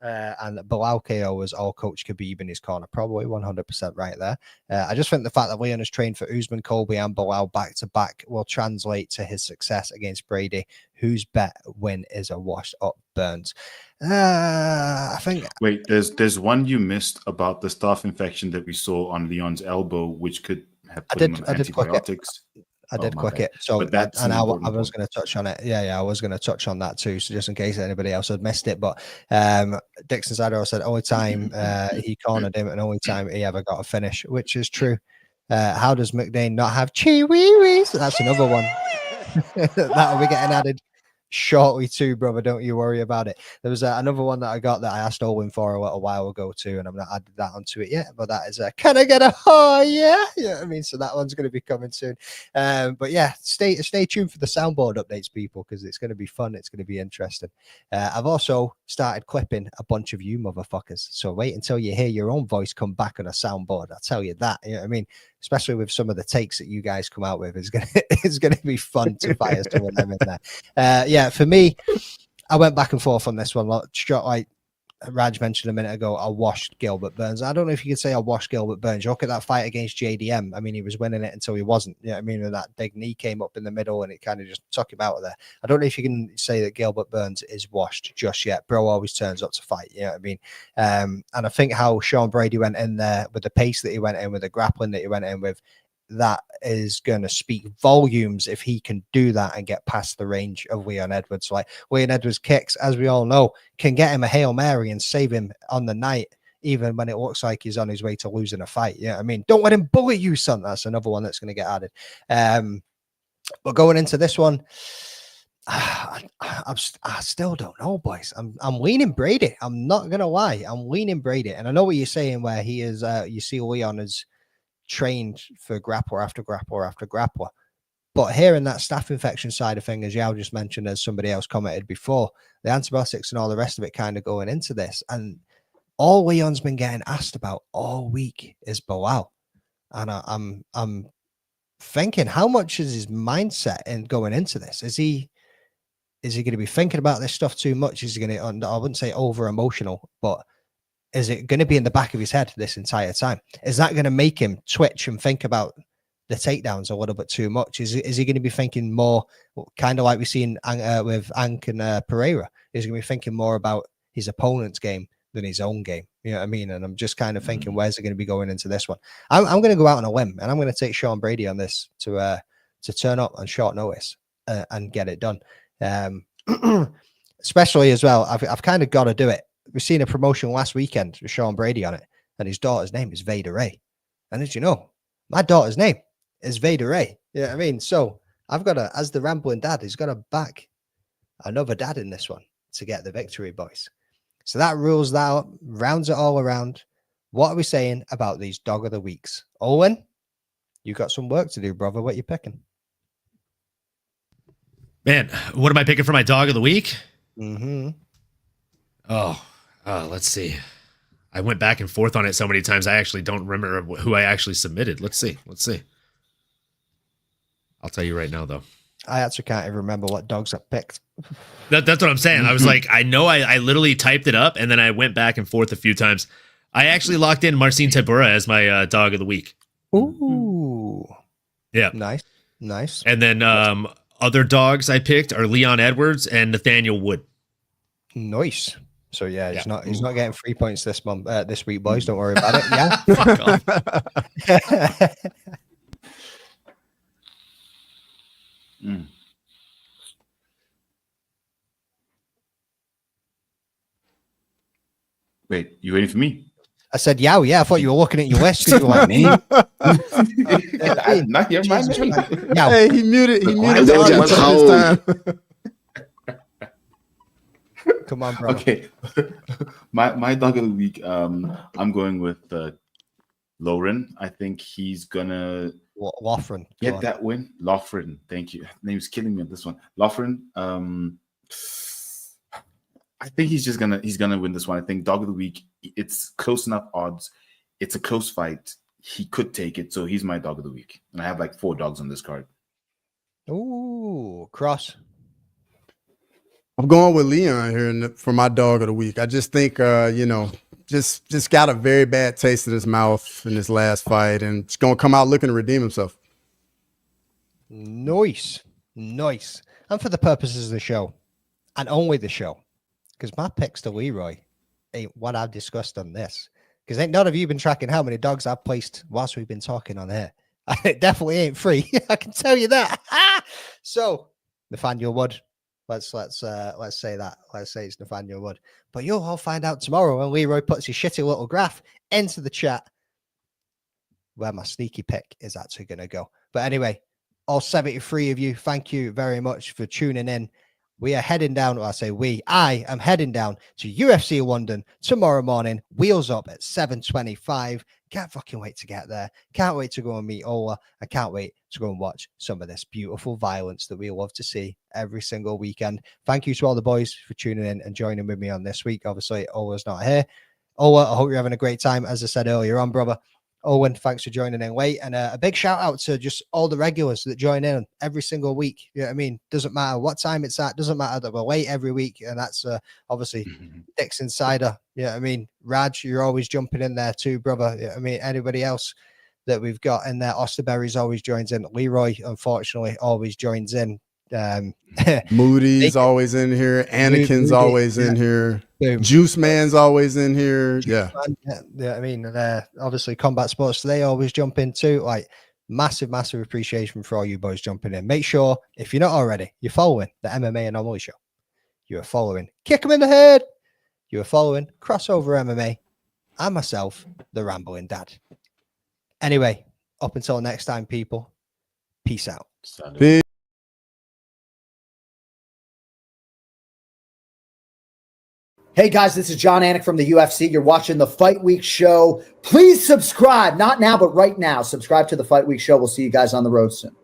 And Bilal KO was all Coach Khabib in his corner, probably 100% right there. I just think the fact that Leon has trained for Usman, Colby, and Bilal back to back will translate to his success against Brady, whose bet win is a washed up Burns. I think. Wait, there's one you missed about the staph infection that we saw on Leon's elbow, which could have put him on antibiotics. I did click it. So, and I was going to touch on it. Yeah, I was going to touch on that too. So just in case anybody else had missed it. But Dixon Sider said only time he cornered him and only time he ever got a finish, which is true. How does McDane not have chi-wee-wees? That's another one. That'll be getting added. shortly too, brother. Don't you worry about it. There was another one that I got that I asked Owen for a little while ago too, and I've not added that onto it yet. But that is can I get a yeah? Yeah, I mean, so that one's going to be coming soon. But yeah, stay tuned for the soundboard updates, people, because it's going to be fun. It's going to be interesting. I've also started clipping a bunch of you motherfuckers. So wait until you hear your own voice come back on a soundboard. I'll tell you that. You know what I mean? Especially with some of the takes that you guys come out with, it's gonna be fun to fire some of them in there. Yeah, for me, I went back and forth on this one. Like Raj mentioned a minute ago, I washed Gilbert Burns. I don't know if you could say I washed Gilbert Burns. You look at that fight against JDM. I mean, he was winning it until he wasn't. You know what I mean? When that big knee came up in the middle and it kind of just took him out of there. I don't know if you can say that Gilbert Burns is washed just yet. Bro always turns up to fight. You know what I mean? And I think how Sean Brady went in there with the pace that he went in with, the grappling that he went in with, that is going to speak volumes if he can do that and get past the range of Leon Edwards. Like Leon Edwards kicks, as we all know, can get him a Hail Mary and save him on the night, even when it looks like he's on his way to losing a fight. Yeah, I mean, don't let him bully you, son. That's another one that's going to get added. But going into this one, I still don't know, boys. I'm leaning Brady. I'm not going to lie. I'm leaning Brady. And I know what you're saying where he is, you see Leon as trained for grappler after grappler after grappler, but hearing that staph infection side of things, as Yao just mentioned, as somebody else commented before, the antibiotics and all the rest of it kind of going into this, and all Leon's been getting asked about all week is Bilal, and I'm thinking, how much is his mindset in going into this? Is he going to be thinking about this stuff too much? Is he going to, I wouldn't say over emotional, but is it going to be in the back of his head this entire time? Is that going to make him twitch and think about the takedowns a little bit too much? Is he going to be thinking more, kind of like we've seen with Ank and Pereira? Is he going to be thinking more about his opponent's game than his own game? You know what I mean? And I'm just kind of thinking, where's he going to be going into this one? I'm going to go out on a limb, and I'm going to take Sean Brady on this to turn up on short notice and get it done. Especially as well, I've kind of got to do it. We've seen a promotion last weekend with Sean Brady on it, and his daughter's name is Vader Ray. And as you know, my daughter's name is Vader Ray. Yeah, you know I mean, so I've got to, as the rambling dad, he's got to back another dad in this one to get the victory, boys. So that rules that out, rounds it all around. What are we saying about these dog of the weeks? Owen, you got some work to do, brother. What you picking? Man, what am I picking for my dog of the week? Let's see. I went back and forth on it so many times. I actually don't remember who I actually submitted. Let's see. I'll tell you right now, though. I actually can't even remember what dogs I picked. That's what I'm saying. I was like, I know I literally typed it up, and then I went back and forth a few times. I actually locked in Marcin Tybura as my dog of the week. Ooh. Yeah. Nice. And then other dogs I picked are Leon Edwards and Nathaniel Wood. Nice. So yeah, he's not getting 3 points this week, boys. Don't worry about it. Yeah. Wait, you waiting for me? I said, yeah. I thought you were looking at your list. You were like, I did not hear my name. Hey, he muted this time. Come on, bro. Okay. my dog of the week, I'm going with Loughran. I think he's gonna Loughran get that win. Loughran, thank you. Name's killing me on this one. Loughran. I think he's gonna win this one. I think dog of the week. It's close enough odds. It's a close fight. He could take it, so he's my dog of the week. And I have like 4 dogs on this card. Ooh, cross. I'm going with Leon here for my dog of the week. I just think, just got a very bad taste in his mouth in his last fight, and it's going to come out looking to redeem himself. Nice. And for the purposes of the show, and only the show, because my picks to Leroy ain't what I've discussed on this. Because ain't none of you been tracking how many dogs I've placed whilst we've been talking on here. It definitely ain't free. I can tell you that. So, Nathaniel Wood. Let's say that. Let's say it's Nathaniel Wood. But you'll all find out tomorrow when Leroy puts his shitty little graph into the chat where my sneaky pick is actually going to go. But anyway, all 73 of you, thank you very much for tuning in. we are heading down, well, I say I am heading down to UFC London tomorrow morning, wheels up at 7:25. Can't fucking wait to get there. Can't wait to go and meet Ola. I can't wait to go and watch some of this beautiful violence that we love to see every single weekend. Thank you to all the boys for tuning in and joining with me on this week. Obviously, Ola's not here. Ola, I hope you're having a great time. As I said earlier on, brother. Owen, thanks for joining in late. And a big shout out to just all the regulars that join in every single week. You know what I mean? Doesn't matter what time it's at. Doesn't matter that we're late every week. And that's obviously Dick's Insider. You know what I mean? Raj, you're always jumping in there too, brother. You know what I mean? Anybody else that we've got in there? Osterberry's always joins in. Leroy, unfortunately, always joins in. Moody's always in here. Anakin's always in here. Boom. Juice Man's always in here. Yeah. I mean, obviously Combat Sports Today always jump in too. Like massive appreciation for all you boys jumping in. Make sure if you're not already, you're following the MMA Anomaly Show. You are following Kick 'em in the Head. You are following Crossover MMA and myself, the Rambling Dad. Anyway, up until next time, people. Peace out. Peace. Hey guys, this is John Anik from the UFC. You're watching the Fight Week Show. Please subscribe. Not now, but right now. Subscribe to the Fight Week Show. We'll see you guys on the road soon.